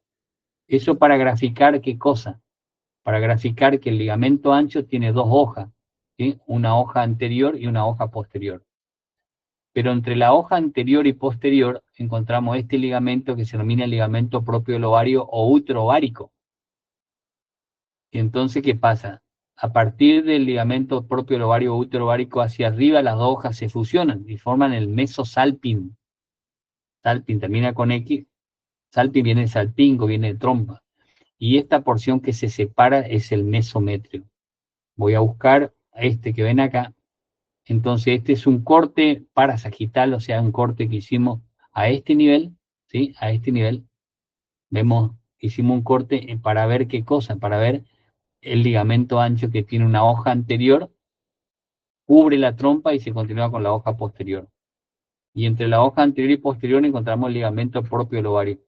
Eso para graficar qué cosa. Para graficar que el ligamento ancho tiene dos hojas, ¿sí? Una hoja anterior y una hoja posterior. Pero entre la hoja anterior y posterior encontramos este ligamento que se denomina ligamento propio del ovario o útero ovárico. Y entonces, ¿qué pasa? A partir del ligamento propio del ovario o útero ovárico hacia arriba, las dos hojas se fusionan y forman el mesosalping. Salping termina con X. Salping viene de salpingo, viene de trompa. Y esta porción que se separa es el mesometrio. Voy a buscar este que ven acá. Entonces este es un corte parasagital, o sea, un corte que hicimos a este nivel, ¿sí? A este nivel. Vemos, hicimos un corte para ver qué cosa, para ver el ligamento ancho que tiene una hoja anterior, cubre la trompa y se continúa con la hoja posterior. Y entre la hoja anterior y posterior encontramos el ligamento propio del ovario.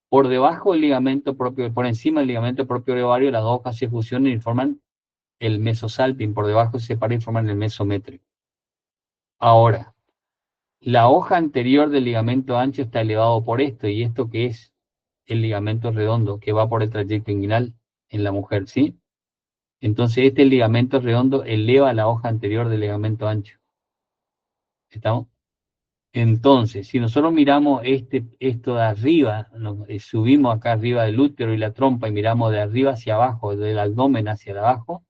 Por debajo del ligamento propio, por encima del ligamento propio del ovario, las dos hojas se fusionan y forman el mesosalping, por debajo se separan y forman el mesometrio. Ahora, la hoja anterior del ligamento ancho está elevado por esto, y esto que es el ligamento redondo, que va por el trayecto inguinal en la mujer, ¿sí? Entonces este ligamento redondo eleva la hoja anterior del ligamento ancho. ¿Estamos? Entonces, si nosotros miramos esto de arriba, subimos acá arriba del útero y la trompa y miramos de arriba hacia abajo, del abdomen hacia abajo,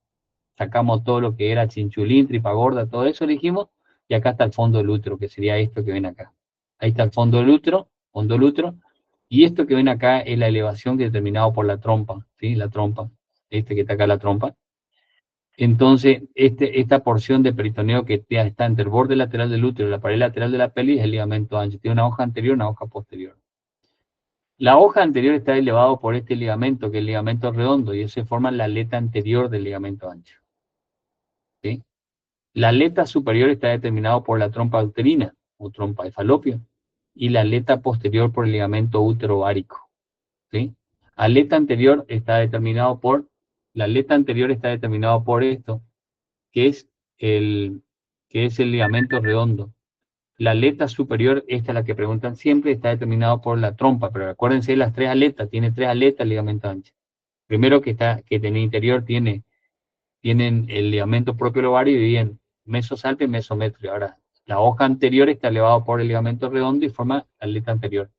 sacamos todo lo que era chinchulín, tripa gorda, todo eso elegimos, y acá está el fondo del útero, que sería esto que ven acá. Ahí está el fondo del útero, y esto que ven acá es la elevación que es determinado por la trompa, ¿sí? La trompa, que está acá la trompa. Entonces, esta porción de peritoneo que está entre el borde lateral del útero y la pared lateral de la pelvis es el ligamento ancho. Tiene una hoja anterior y una hoja posterior. La hoja anterior está elevado por este ligamento, que es el ligamento redondo, y eso forma la aleta anterior del ligamento ancho. ¿Sí? La aleta superior está determinado por la trompa uterina, o trompa de falopio, y la aleta posterior por el ligamento útero-ovárico. ¿Sí? La aleta anterior está determinado por esto, que es el ligamento redondo. La aleta superior, esta es la que preguntan siempre, está determinado por la trompa, pero acuérdense de las tres aletas, tiene tres aletas el ligamento ancho. Primero que en el interior tienen el ligamento propio del ovario y bien mesosalpio y mesometrio. Ahora, la hoja anterior está elevada por el ligamento redondo y forma la aleta anterior.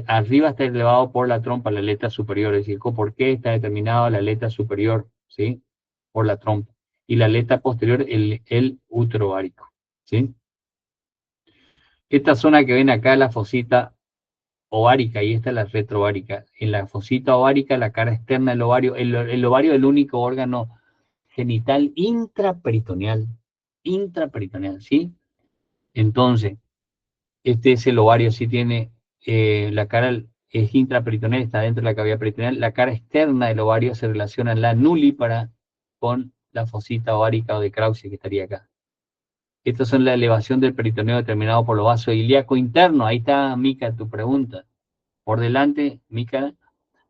Arriba está elevado por la trompa, la aleta superior, es decir, ¿por qué está determinada la aleta superior? ¿Sí? Por la trompa. Y la aleta posterior, el útero ovárico. ¿Sí? Esta zona que ven acá es la fosita ovárica y esta es la retroovárica. En la fosita ovárica, la cara externa del ovario, el ovario es el único órgano genital intraperitoneal, ¿sí? Entonces, este es el ovario, sí tiene, la cara es intraperitoneal, está dentro de la cavidad peritoneal. La cara externa del ovario se relaciona en la nulípara con la fosita ovárica o de Krause que estaría acá. Estas son la elevación del peritoneo determinado por los vasos ilíacos internos. Ahí está, Mica, tu pregunta. Por delante, Mica,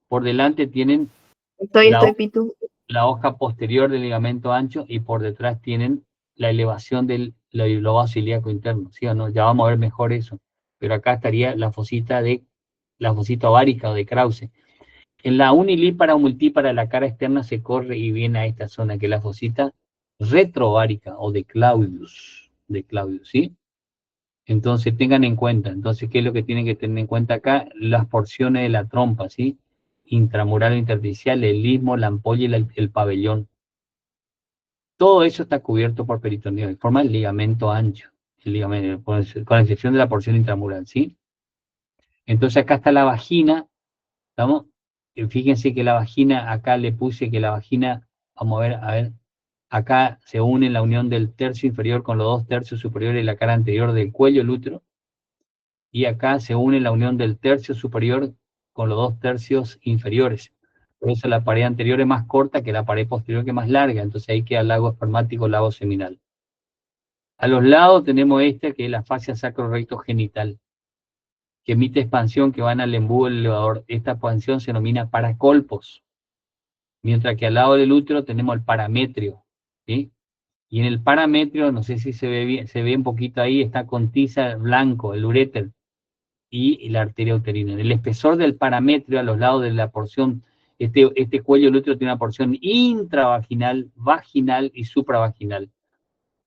por delante tienen Estoy, la Pitu. hoja posterior del ligamento ancho y por detrás tienen la elevación del vaso ilíaco interno, ¿sí o no? Ya vamos a ver mejor eso. Pero acá estaría la fosita de la fosita ovárica o de Krause. En la unilípara o multípara, la cara externa se corre y viene a esta zona, que es la fosita retroovárica o de Claudius, ¿sí? Entonces tengan en cuenta, entonces, ¿qué es lo que tienen que tener en cuenta acá? Las porciones de la trompa, ¿sí? Intramural o intersticial, el istmo, la ampolla y el pabellón. Todo eso está cubierto por peritoneo, de forma el ligamento ancho, el ligamento, con excepción de la porción intramural, ¿sí? Entonces acá está la vagina, ¿estamos? Fíjense que la vagina, acá le puse que la vagina, vamos a ver, acá se une la unión del tercio inferior con los 2 tercios superiores de la cara anterior del cuello, el útero, y acá se une la unión del tercio superior con los 2 tercios inferiores. Por eso la pared anterior es más corta que la pared posterior, que es más larga, entonces ahí queda el lago espermático, lago seminal. A los lados tenemos que es la fascia sacro-recto-genital, que emite expansión que van al embudo del elevador. Esta expansión se denomina paracolpos. Mientras que al lado del útero tenemos el parametrio, ¿sí? Y en el parametrio, no sé si se ve bien, se ve un poquito ahí, está con tiza blanco, el uréter, y la arteria uterina. En el espesor del parametrio, a los lados de la porción, este cuello del útero tiene una porción intravaginal, vaginal y supravaginal.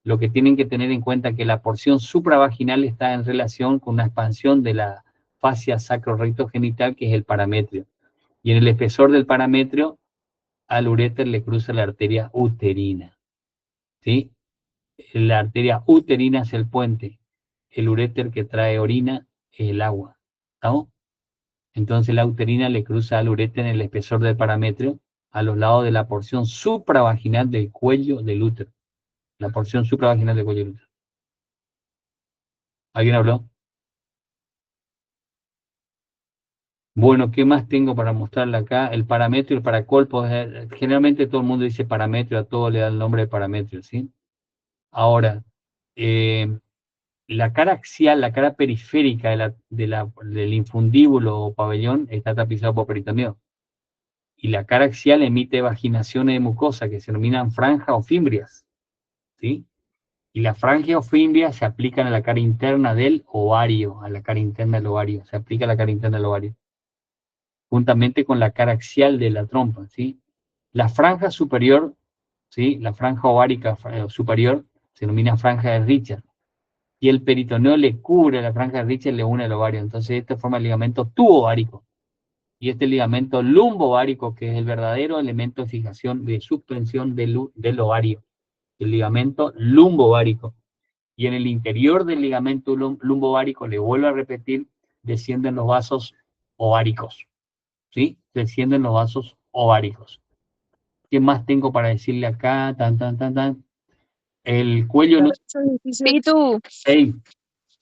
Lo que tienen que tener en cuenta es que la porción supravaginal está en relación con una expansión de la fascia sacro-recto-genital, que es el parametrio. Y en el espesor del parametrio, al uréter le cruza la arteria uterina, ¿sí? La arteria uterina es el puente, el uréter que trae orina es el agua, ¿estamos? Entonces la uterina le cruza al uréter en el espesor del parametrio, a los lados de la porción supravaginal del cuello del útero. La porción supravaginal del cuello del útero. ¿Alguien habló? Bueno, ¿qué más tengo para mostrarle acá? El parametrio, el paracolpo, generalmente todo el mundo dice parametrio, a todo le da el nombre de parametrio, ¿sí? Ahora, la cara axial, la cara periférica del infundíbulo o pabellón está tapizado por peritoneo. Y la cara axial emite vaginaciones de mucosa que se denominan franjas o fimbrias, ¿sí? Y las franjas o fimbrias se aplican a la cara interna del ovario, se aplica a la cara interna del ovario, juntamente con la cara axial de la trompa, ¿sí? La franja superior, ¿sí? La franja ovárica superior se denomina franja de Richard, y el peritoneo le cubre la franja de Richard, le une al ovario. Entonces esto forma el ligamento tubo-ovárico, y este ligamento lumbo-ovárico, que es el verdadero elemento de fijación, de suspensión del ovario, el ligamento lumbo-ovárico. Y en el interior del ligamento lumbo-ovárico, le vuelvo a repetir, descienden los vasos ováricos, ¿sí? Descienden los vasos ováricos. ¿Qué más tengo para decirle acá? El cuello no... ¿Y tú? Hey,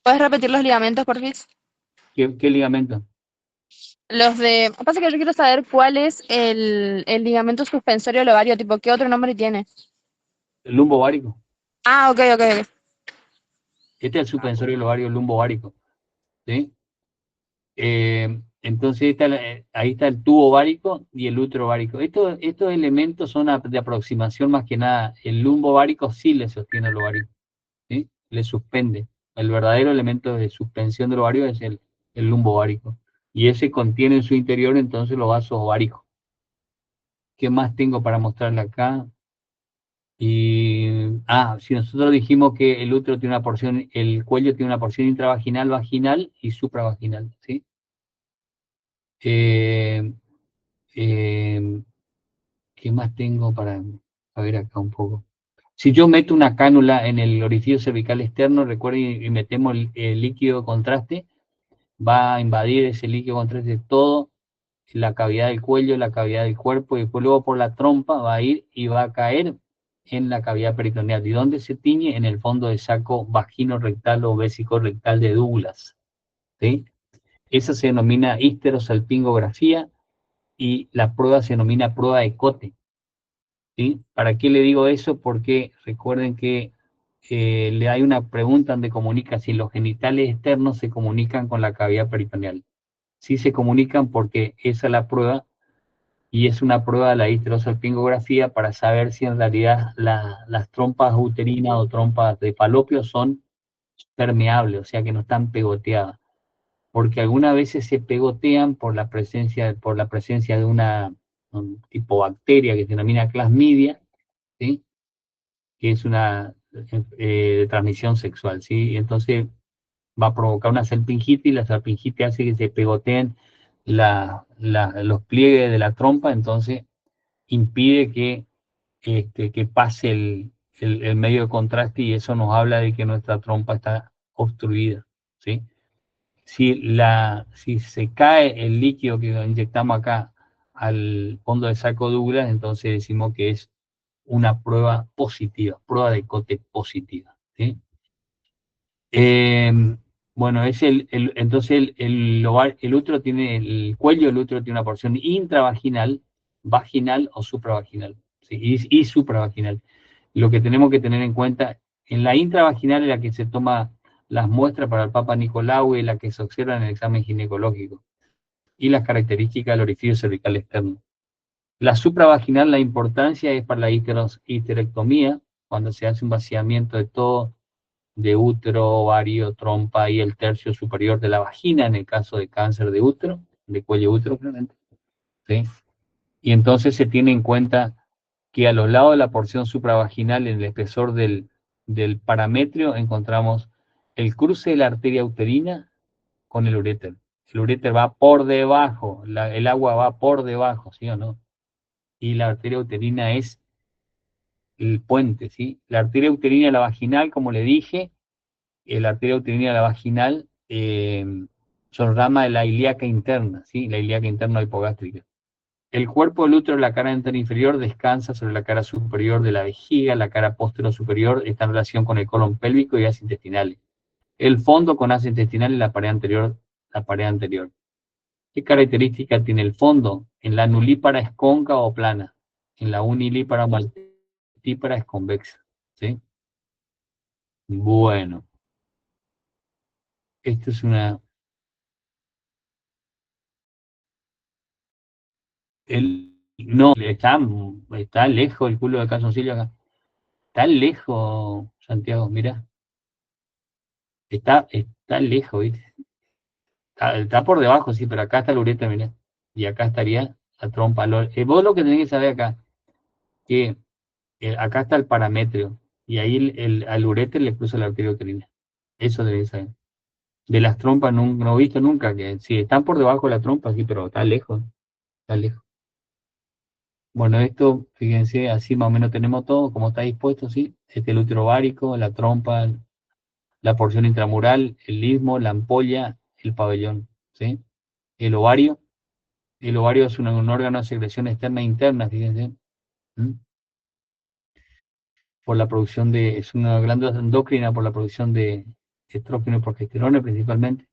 ¿Puedes repetir los ligamentos, por favor? ¿qué ligamento? Los de... Pasa que yo quiero saber cuál es el ligamento suspensorio del ovario, tipo, ¿qué otro nombre tiene? El lumbo-ovárico. Ah, ok, ok, ok. Este es el suspensorio del ovario lumbo-ovárico, ¿sí? Entonces ahí está el tubo ovárico y el útero ovárico. Estos elementos son de aproximación más que nada. El lumbo ovárico sí le sostiene el ovario, ¿sí? Le suspende. El verdadero elemento de suspensión del ovario es el lumbo ovárico. Y ese contiene en su interior entonces los vasos ováricos. ¿Qué más tengo para mostrarle acá? Si nosotros dijimos que el útero tiene una porción, el cuello tiene una porción intravaginal, vaginal y supravaginal, ¿sí? ¿Qué más tengo para ver acá un poco? Si yo meto una cánula en el orificio cervical externo, recuerden, y metemos el líquido de contraste, va a invadir ese líquido de contraste todo, la cavidad del cuello, la cavidad del cuerpo, y después luego por la trompa va a ir y va a caer en la cavidad peritoneal. ¿Y dónde se tiñe? En el fondo de saco vagino-rectal o vésico-rectal de Douglas, ¿sí? Esa se denomina histerosalpingografía, y la prueba se denomina prueba de Cote, ¿sí? ¿Para qué le digo eso? Porque recuerden que le hay una pregunta donde comunica si los genitales externos se comunican con la cavidad peritoneal. Sí se comunican, porque esa es la prueba, y es una prueba de la histerosalpingografía para saber si en realidad las trompas uterinas o trompas de falopio son permeables, o sea que no están pegoteadas. porque algunas veces se pegotean por la presencia de un tipo bacteria que se denomina Clasmidia, ¿sí? Que es una de transmisión sexual, ¿sí? Y entonces va a provocar una salpingitis, y la salpingitis hace que se pegoteen los pliegues de la trompa, entonces impide que pase el medio de contraste, y eso nos habla de que nuestra trompa está obstruida, ¿sí? Si se cae el líquido que inyectamos acá al fondo del saco Douglas, entonces decimos que es una prueba positiva, prueba de Cote positiva, ¿sí? Bueno, entonces el útero tiene, el cuello del útero tiene una porción intravaginal, vaginal o supravaginal, ¿sí? Y supravaginal. Lo que tenemos que tener en cuenta, en la intravaginal es la que se toma las muestras para el Papa Nicolau y la que se observa en el examen ginecológico, y las características del orificio cervical externo. La supravaginal, la importancia es para la histerectomía, cuando se hace un vaciamiento de todo, de útero, ovario, trompa y el tercio superior de la vagina, en el caso de cáncer de útero, de cuello útero, claramente, ¿sí? Y entonces se tiene en cuenta que a los lados de la porción supravaginal, en el espesor del parametrio, encontramos el cruce de la arteria uterina con el uréter. El uréter va por debajo, el agua va por debajo, ¿sí o no? Y la arteria uterina es el puente, ¿sí? La arteria uterina y la vaginal, como le dije, la arteria uterina y la vaginal son ramas de la ilíaca interna, ¿sí? La ilíaca interna hipogástrica. El cuerpo del útero, la cara inferior, descansa sobre la cara superior de la vejiga, la cara posterior superior está en relación con el colon pélvico y asas intestinales. El fondo con asas intestinales y la pared anterior, ¿Qué característica tiene el fondo? En la nulípara es cóncava o plana, en la unilípara o multípara es convexa, ¿sí? Bueno, esto es una... No, está lejos el culo de calzoncillo acá. Está lejos, Santiago, mira. Está lejos, ¿viste? Está por debajo, sí, pero acá está el ureter, mira. Y acá estaría la trompa. Vos lo que tenés que saber acá, que acá está el parametrio, y ahí al ureter le cruza la arteria uterina. Eso debes saber. De las trompas no he visto nunca, que sí, están por debajo de la trompa, sí, pero está lejos, está lejos. Bueno, esto, fíjense, así más o menos tenemos todo, como está dispuesto, ¿sí? Este es el útero ovárico, la trompa, la porción intramural, el istmo, la ampolla, el pabellón, ¿sí? El ovario es un órgano de secreción externa e interna, fíjense, por la producción es una glándula endocrina por la producción de estrógeno y progesterona principalmente.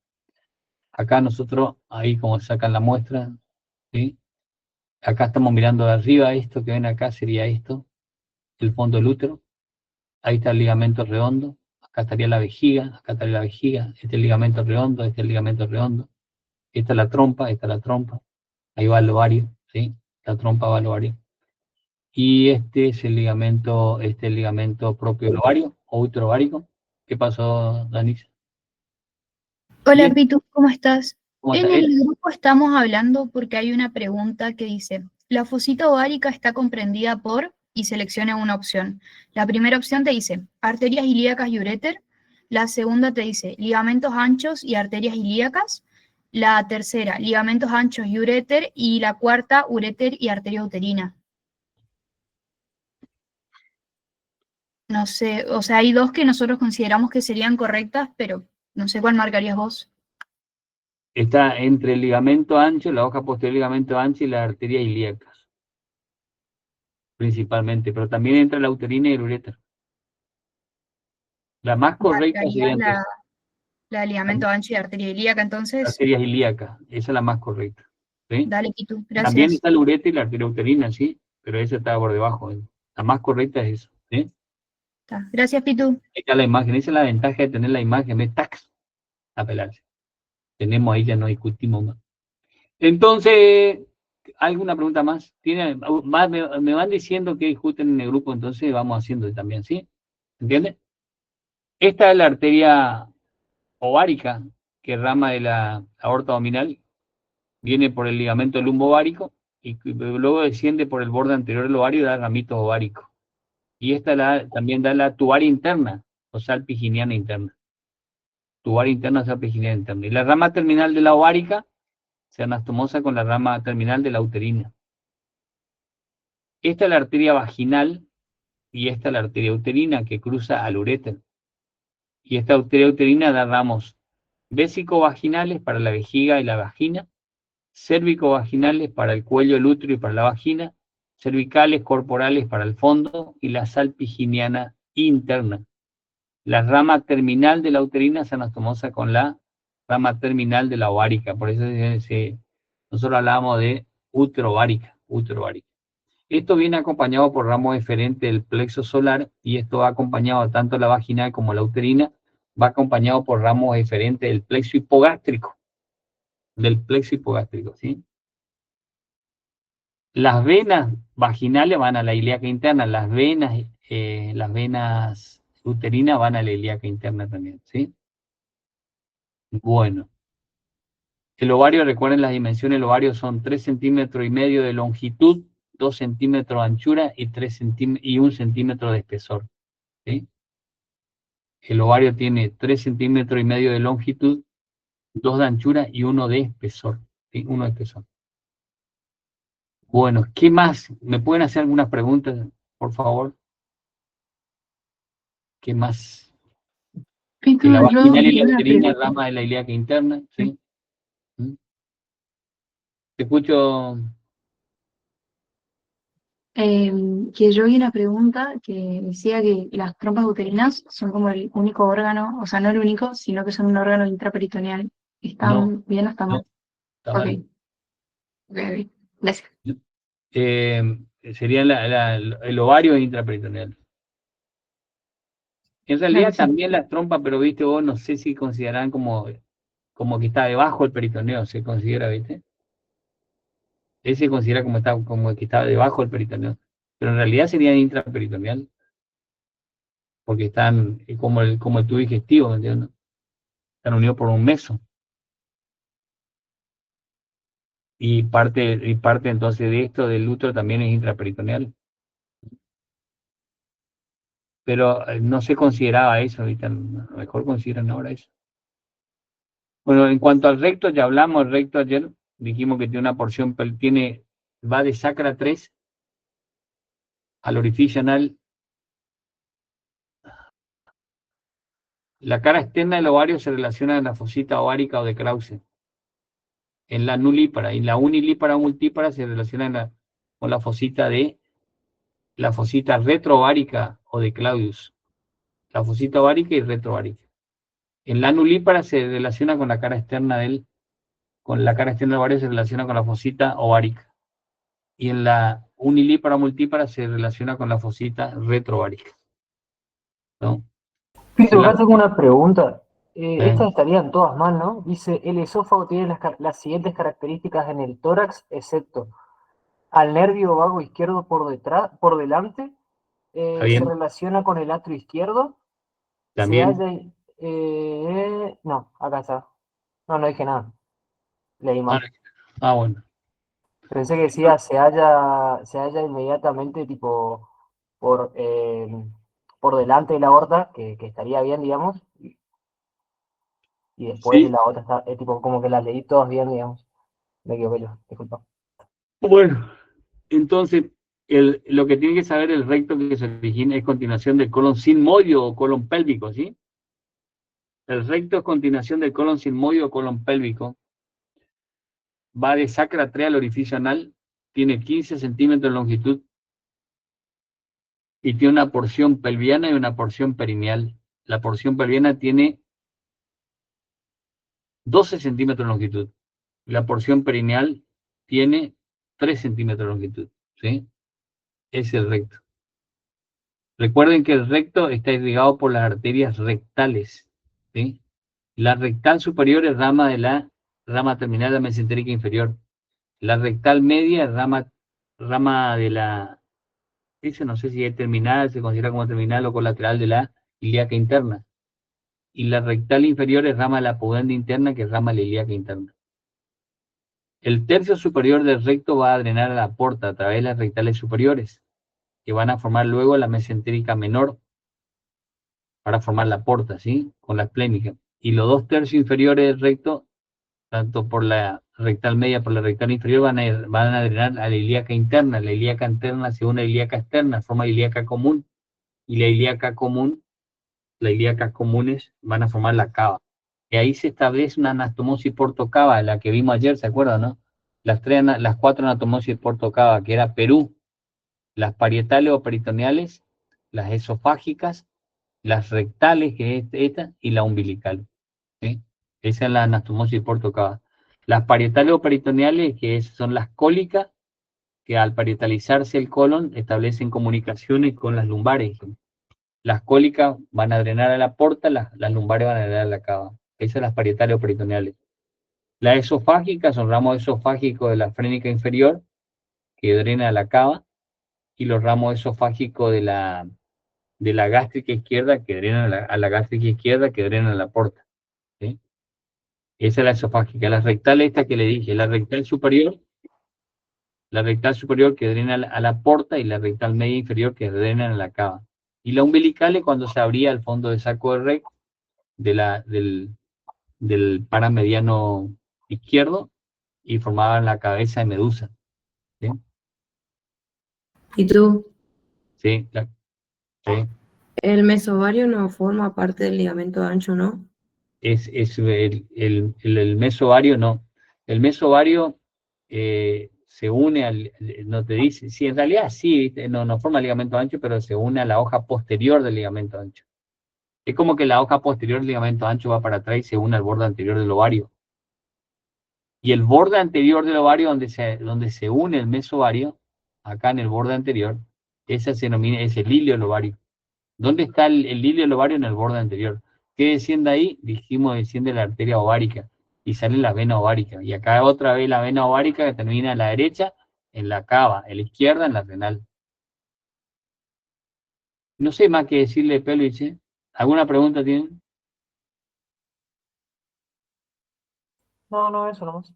Acá nosotros, ahí como sacan la muestra, ¿sí? Acá estamos mirando de arriba, esto que ven acá sería esto, el fondo del útero. Ahí está el ligamento redondo, acá estaría la vejiga, acá estaría la vejiga, este es el ligamento redondo, este es el ligamento redondo, esta es la trompa, ahí va el ovario, ¿sí? La trompa va al ovario. Y este es el ligamento propio del ovario, o útero ovárico. ¿Qué pasó, Danis? Hola Bien, Pitu, ¿cómo estás? ¿cómo En está? el grupo estamos hablando porque hay una pregunta que dice, la fosita ovárica está comprendida por, y selecciona una opción. La primera opción te dice arterias ilíacas y uréter, la segunda te dice ligamentos anchos y arterias ilíacas, la tercera ligamentos anchos y uréter, y la cuarta uréter y arteria uterina. No sé, o sea, hay dos que nosotros consideramos que serían correctas, pero no sé cuál marcarías vos. Está entre el ligamento ancho, la hoja posterior del ligamento ancho y las arterias ilíacas, principalmente, pero también entra la uterina y el uréter. La más correcta sería Marcarías la ligamento ancho y arteria ilíaca, entonces, arterias ilíacas, esa es la más correcta, ¿sí? dale, Pitu, También gracias. está el uréter y la arteria uterina, ¿sí? Pero esa está por debajo. La más correcta es eso, ¿sí? Gracias, Pitu. Ahí está la imagen, esa es la ventaja de tener la imagen, ¿ves? ¡Tax! A pelarse. Tenemos ahí, ya no discutimos más. Entonces, ¿alguna pregunta más? Me van diciendo que discuten en el grupo, entonces vamos haciendo también, ¿sí? ¿Entiendes? Esta es la arteria ovárica, que rama de la aorta abdominal, viene por el ligamento lumbovárico y luego desciende por el borde anterior del ovario y da ramitos ováricos. Y esta también da la tubaria interna, o salpinginiana interna. Tubaria interna o salpinginiana interna. Y la rama terminal de la ovárica se anastomosa con la rama terminal de la uterina. Esta es la arteria vaginal y esta es la arteria uterina que cruza al uréter. Y esta arteria uterina da ramos vésico-vaginales para la vejiga y la vagina, cérvico-vaginales para el cuello, el útero y para la vagina, cervicales, corporales para el fondo y la salpinginiana interna. La rama terminal de la uterina se anastomosa con la rama terminal de la ovárica. Por eso nosotros hablábamos de útero-ovárica. Esto viene acompañado por ramos eferentes del plexo solar y esto va acompañado tanto la vaginal como la uterina, va acompañado por ramos eferentes del plexo hipogástrico. ¿Sí? Las venas vaginales van a la ilíaca interna, las venas uterinas van a la ilíaca interna también, ¿sí? Bueno. El ovario, recuerden las dimensiones, el ovario son 3,5 centímetros de longitud, 2 centímetros de anchura y 1 centímetro de espesor, ¿sí? El ovario tiene 3,5 centímetros de longitud, 2 de anchura y 1 de espesor, ¿sí? 1 de espesor. Bueno, ¿qué más? ¿Me pueden hacer algunas preguntas, por favor? ¿Qué más? Pito, Que la yo vaginal y tengo la una uterina, pregunta. rama de la ilíaca interna, ¿sí? ¿Mm? Te escucho. Que yo vi una pregunta que decía que las trompas uterinas son como el único órgano, o sea, no el único, sino que son un órgano intraperitoneal. ¿Están No, bien o está mal? está Ok, mal. ok, gracias. Sería el ovario intraperitoneal. En Claro, realidad sí. también las trompas, pero viste vos, no sé si consideran como que está debajo del peritoneo, se considera, ¿viste? Ese se considera como que está debajo del peritoneo. Pero en realidad sería intraperitoneal, porque están como el tubo digestivo, ¿me entiendes? Están unidos por un meso. Y parte entonces de esto del útero también es intraperitoneal. Pero no se consideraba eso, ahorita a lo mejor consideran ahora eso. Bueno, en cuanto al recto, ya hablamos del recto ayer, dijimos que tiene una porción, va de sacra 3 al orificio anal. La cara externa del ovario se relaciona con la fosita ovárica o de Krause, en la nulípara, y la unilípara o multípara se relaciona con la fosita retroovárica o de Claudius, la fosita ovárica y retroovárica. En la nulípara se relaciona con la cara externa del ovario se relaciona con la fosita ovárica. Y en la unilípara multípara se relaciona con la fosita retroovárica, ¿no? Pito, acá tengo una pregunta. Estas Eh, estarían todas mal, ¿no? Dice, el esófago tiene las siguientes características en el tórax, excepto al nervio vago izquierdo por detrás, por delante, ¿Está se bien? relaciona con el atrio izquierdo, se También. halla... no, acá está. No, no dije nada. Leí Ah, mal. bueno. Pensé que decía se halla inmediatamente tipo por delante de la aorta, que estaría bien, digamos, y después de Sí, la otra está, tipo como que las leí todas bien, digamos. Me equivoqué yo, disculpa. bueno. Entonces, lo que tiene que saber el recto que se origina es continuación del colon sigmoide o colon pélvico, ¿sí? El recto es continuación del colon sigmoide o colon pélvico. Va de sacra 3 al orificio anal, tiene 15 centímetros de longitud y tiene una porción pelviana y una porción perineal. La porción pelviana tiene 12 centímetros de longitud. La porción perineal tiene 3 centímetros de longitud, ¿sí? Es el recto. Recuerden que el recto está irrigado por las arterias rectales, ¿sí? La rectal superior es rama de la rama terminal de la mesentérica inferior. La rectal media es rama de la, no sé si es terminal, se considera como terminal o colateral de la ilíaca interna. y la rectal inferior es rama de la pudenda interna, que es rama de la ilíaca interna. El tercio superior del recto va a drenar a la porta a través de las rectales superiores, que van a formar luego la mesentérica menor, para formar la porta, ¿sí? Con la esplénica. Y los 2/3 inferiores del recto, tanto por la rectal media como por la rectal inferior, van a drenar a la ilíaca interna. La ilíaca interna se une a la ilíaca externa, forma ilíaca común, y la ilíaca común, las ilíacas comunes van a formar la cava. Y ahí se establece una anastomosis portocava, la que vimos ayer, ¿se acuerdan, no? Las 4 anastomosis portocava, que era Perú, las parietales o peritoneales, las esofágicas, las rectales, que es esta, y la umbilical, ¿sí? Esa es la anastomosis portocava. Las parietales o peritoneales, que son las cólicas, que al parietalizarse el colon establecen comunicaciones con las lumbares. Las cólicas van a drenar a la porta, las lumbares van a drenar a la cava. Esas son las parietales o peritoneales. Las esofágicas son ramos esofágicos de la frénica inferior, que drena a la cava, y los ramos esofágicos de la gástrica izquierda, que drenan a la gástrica izquierda, que drenan a la porta, ¿sí? Esa es la esofágica. La rectal, esta que le dije, la rectal superior que drena a la porta, y la rectal media inferior que drena a la cava. Y la umbilical es cuando se abría el fondo de saco de recto del paramediano izquierdo y formaban la cabeza de medusa, ¿sí? ¿Y tú? Sí, sí. El mesovario no forma parte del ligamento ancho, ¿no? Es el mesovario, no. El mesovario se une no te dice, sí, en realidad sí, no forma ligamento ancho, pero se une a la hoja posterior del ligamento ancho. Es como que la hoja posterior del ligamento ancho va para atrás y se une al borde anterior del ovario. Y el borde anterior del ovario, donde se une el mesovario, acá en el borde anterior, ese se denomina, es el ilio ovario. ¿Dónde está el ilio ovario? En el borde anterior. ¿Qué desciende ahí? Dijimos, desciende la arteria ovárica y sale la vena ovárica. Y acá otra vez la vena ovárica, que termina a la derecha en la cava, a la izquierda en la renal. No sé más que decirle, Pelvich, ¿eh? ¿Alguna pregunta tienen? No, eso nomás.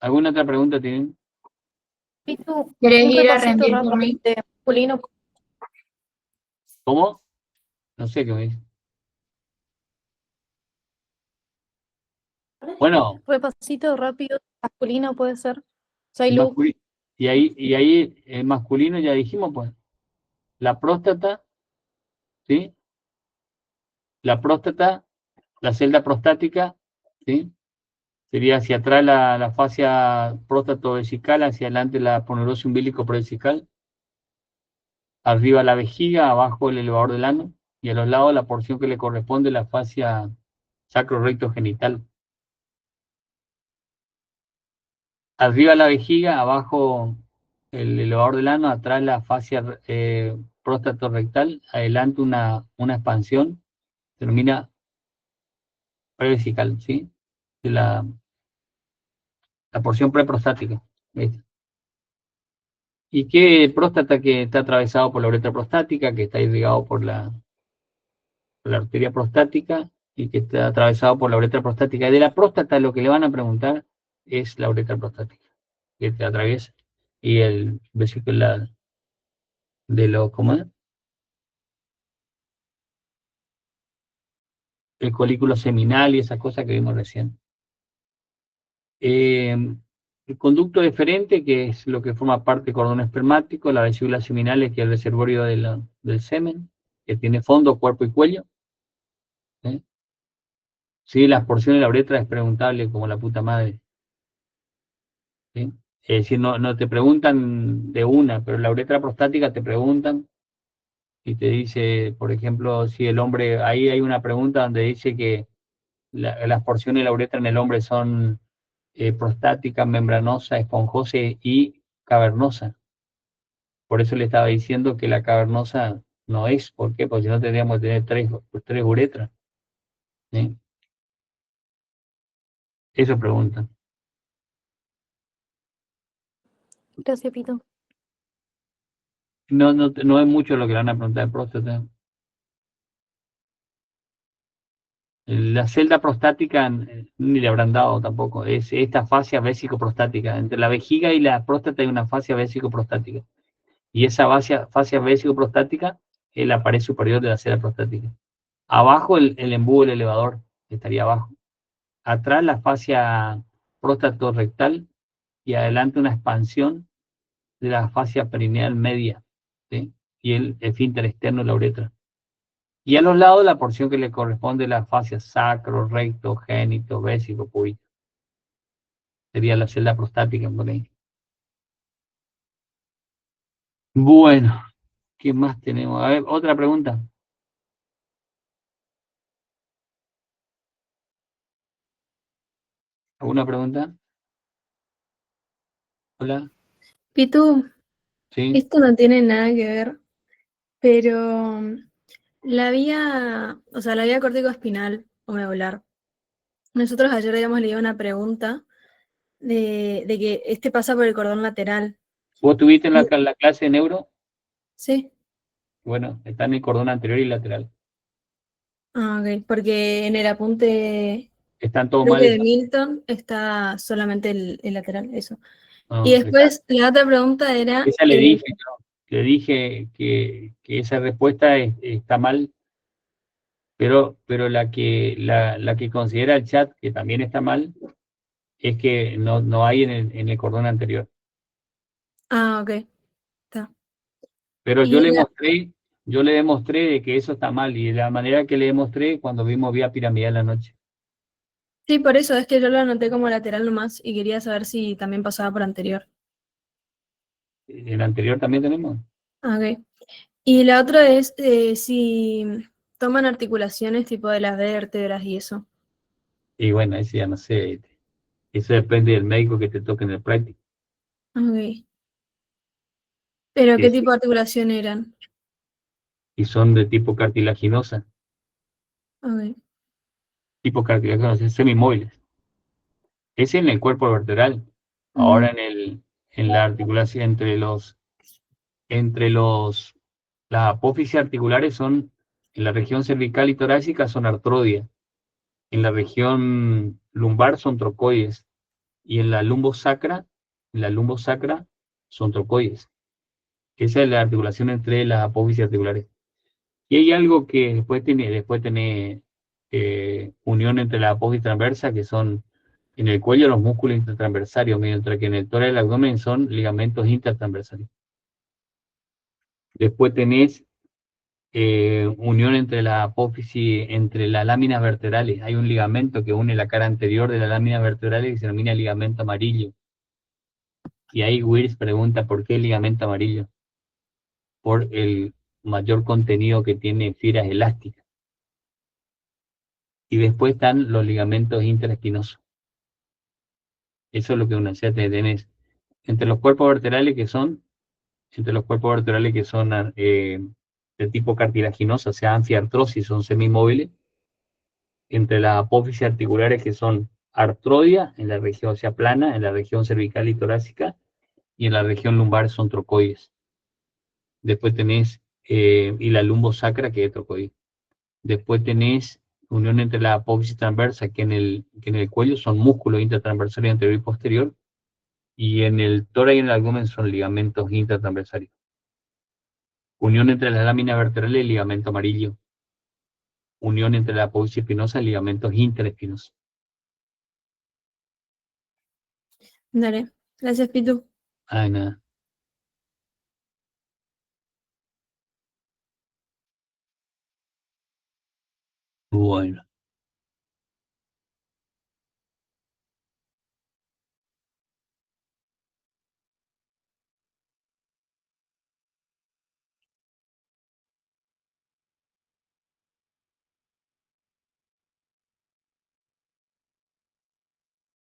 ¿Alguna otra pregunta tienen? ¿Querés Un ir a repasito rendir por mí? rápido de masculino. ¿Cómo? No sé qué me dice. Bueno, Repasito rápido de masculino puede ser. Soy el Lu. y ahí el masculino ya dijimos, pues, la próstata, ¿sí? La próstata, la celda prostática, ¿sí? Sería hacia atrás la fascia próstato-vesical, hacia adelante la ponerosis umbilico-provesical, arriba la vejiga, abajo el elevador del ano, y a los lados la porción que le corresponde la fascia sacro-recto-genital. Arriba la vejiga, abajo el elevador del ano, atrás la fascia próstato-rectal, adelante una expansión, termina prevesical, ¿sí? De la porción preprostática. ¿Ves? ¿Y qué próstata? Que está atravesado por la uretra prostática, que está irrigado por la arteria prostática, y que está atravesado por la uretra prostática. Y de la próstata lo que le van a preguntar es la uretra prostática, que te atraviesa, y el vesícula de ¿cómo es? El colículo seminal y esas cosas que vimos recién. El conducto deferente, que es lo que forma parte del cordón espermático, la vesícula seminal, que es el reservorio del semen, que tiene fondo, cuerpo y cuello. ¿Sí? Sí, las porciones de la uretra es preguntable como la puta madre. ¿Sí? Es decir, no te preguntan de una, pero la uretra prostática te preguntan y te dice, por ejemplo, si el hombre, ahí hay una pregunta donde dice que las porciones de la uretra en el hombre son prostática, membranosa, esponjosa y cavernosa. Por eso le estaba diciendo que la cavernosa no es. ¿Por qué? Porque si no tendríamos que tener tres uretras. ¿Sí? Eso preguntan. Gracias, Pito. No es mucho lo que le van a preguntar de próstata. La celda prostática ni le habrán dado tampoco. Es esta fascia vésico-prostática. Entre la vejiga y la próstata hay una fascia vésico-prostática. Y esa fascia vésico-prostática es la pared superior de la celda prostática. Abajo el embudo del elevador estaría abajo. Atrás la fascia próstato-rectal y adelante una expansión de la fascia perineal media, ¿sí? Y el esfínter externo de la uretra. Y a los lados la porción que le corresponde a la fascia sacro, recto, génito, vésico, púbico. Sería la celda prostática por ahí. Bueno, ¿qué más tenemos? A ver, otra pregunta. ¿Alguna pregunta? Hola, Pitu, ¿sí? esto no tiene nada que ver, pero la vía corticoespinal o medular. Nosotros ayer habíamos leído una pregunta de que este pasa por el cordón lateral. ¿Vos tuviste en la clase de neuro? Sí. Bueno, está en el cordón anterior y lateral. Ah, ok, porque en el apunte, Están todos creo mal. que de Milton, está solamente el lateral, eso. No, Y después, la otra pregunta era, esa le dije, yo. Le dije que esa respuesta está mal, pero la que considera el chat que también está mal es que no hay en el cordón anterior. ok, está. Pero Y yo le demostré de que eso está mal, y de la manera que le demostré cuando vimos vía piramidal la noche. sí, por eso es que yo lo anoté como lateral nomás y quería saber si también pasaba por anterior. El anterior también tenemos. Ok. Y la otra es si toman articulaciones tipo de las vértebras y eso. Y bueno, ese ya no sé. Eso depende del médico que te toque en el práctico. Ok. ¿Pero Que qué sí, tipo de articulación eran? y son de tipo cartilaginosa. Ok. Tipo cartilaginosa, semimóviles. Es en el cuerpo vertebral. Ahora en la articulación las apófisis articulares son, en la región cervical y torácica son artrodias. En la región lumbar son trocoides. Y en la lumbosacra son trocoides. Esa es la articulación entre las apófisis articulares. Y hay algo que después tiene unión entre la apófisis transversa, que son en el cuello los músculos intertransversarios, mientras que en el tórax del abdomen son ligamentos intertransversarios. Después tenés unión entre la apófisis, entre las láminas vertebrales. Hay un ligamento que une la cara anterior de la lámina vertebral y se denomina ligamento amarillo. Y ahí Wirtz pregunta por qué el ligamento amarillo. Por el mayor contenido que tiene fibras elásticas. Y después están los ligamentos interespinosos. Eso es lo que uno hace, tenés entre los cuerpos vertebrales que son de tipo cartilaginoso, o sea, anfiartrosis, son semimóviles, entre las apófisis articulares que son artrodia, en la región, o sea, plana, en la región cervical y torácica, y en la región lumbar son trocoides. Después tenés, y la lumbosacra, que es trocoide. Después tenés unión entre la apófisis transversa, que en el cuello son músculos intertransversarios anterior y posterior, y en el tórax y en el abdomen son ligamentos intertransversarios. Unión entre las láminas vertebrales y el ligamento amarillo. Unión entre la apófisis espinosa y ligamentos interespinosos. Dale. Gracias, Pitu. Ah, nada. Bueno.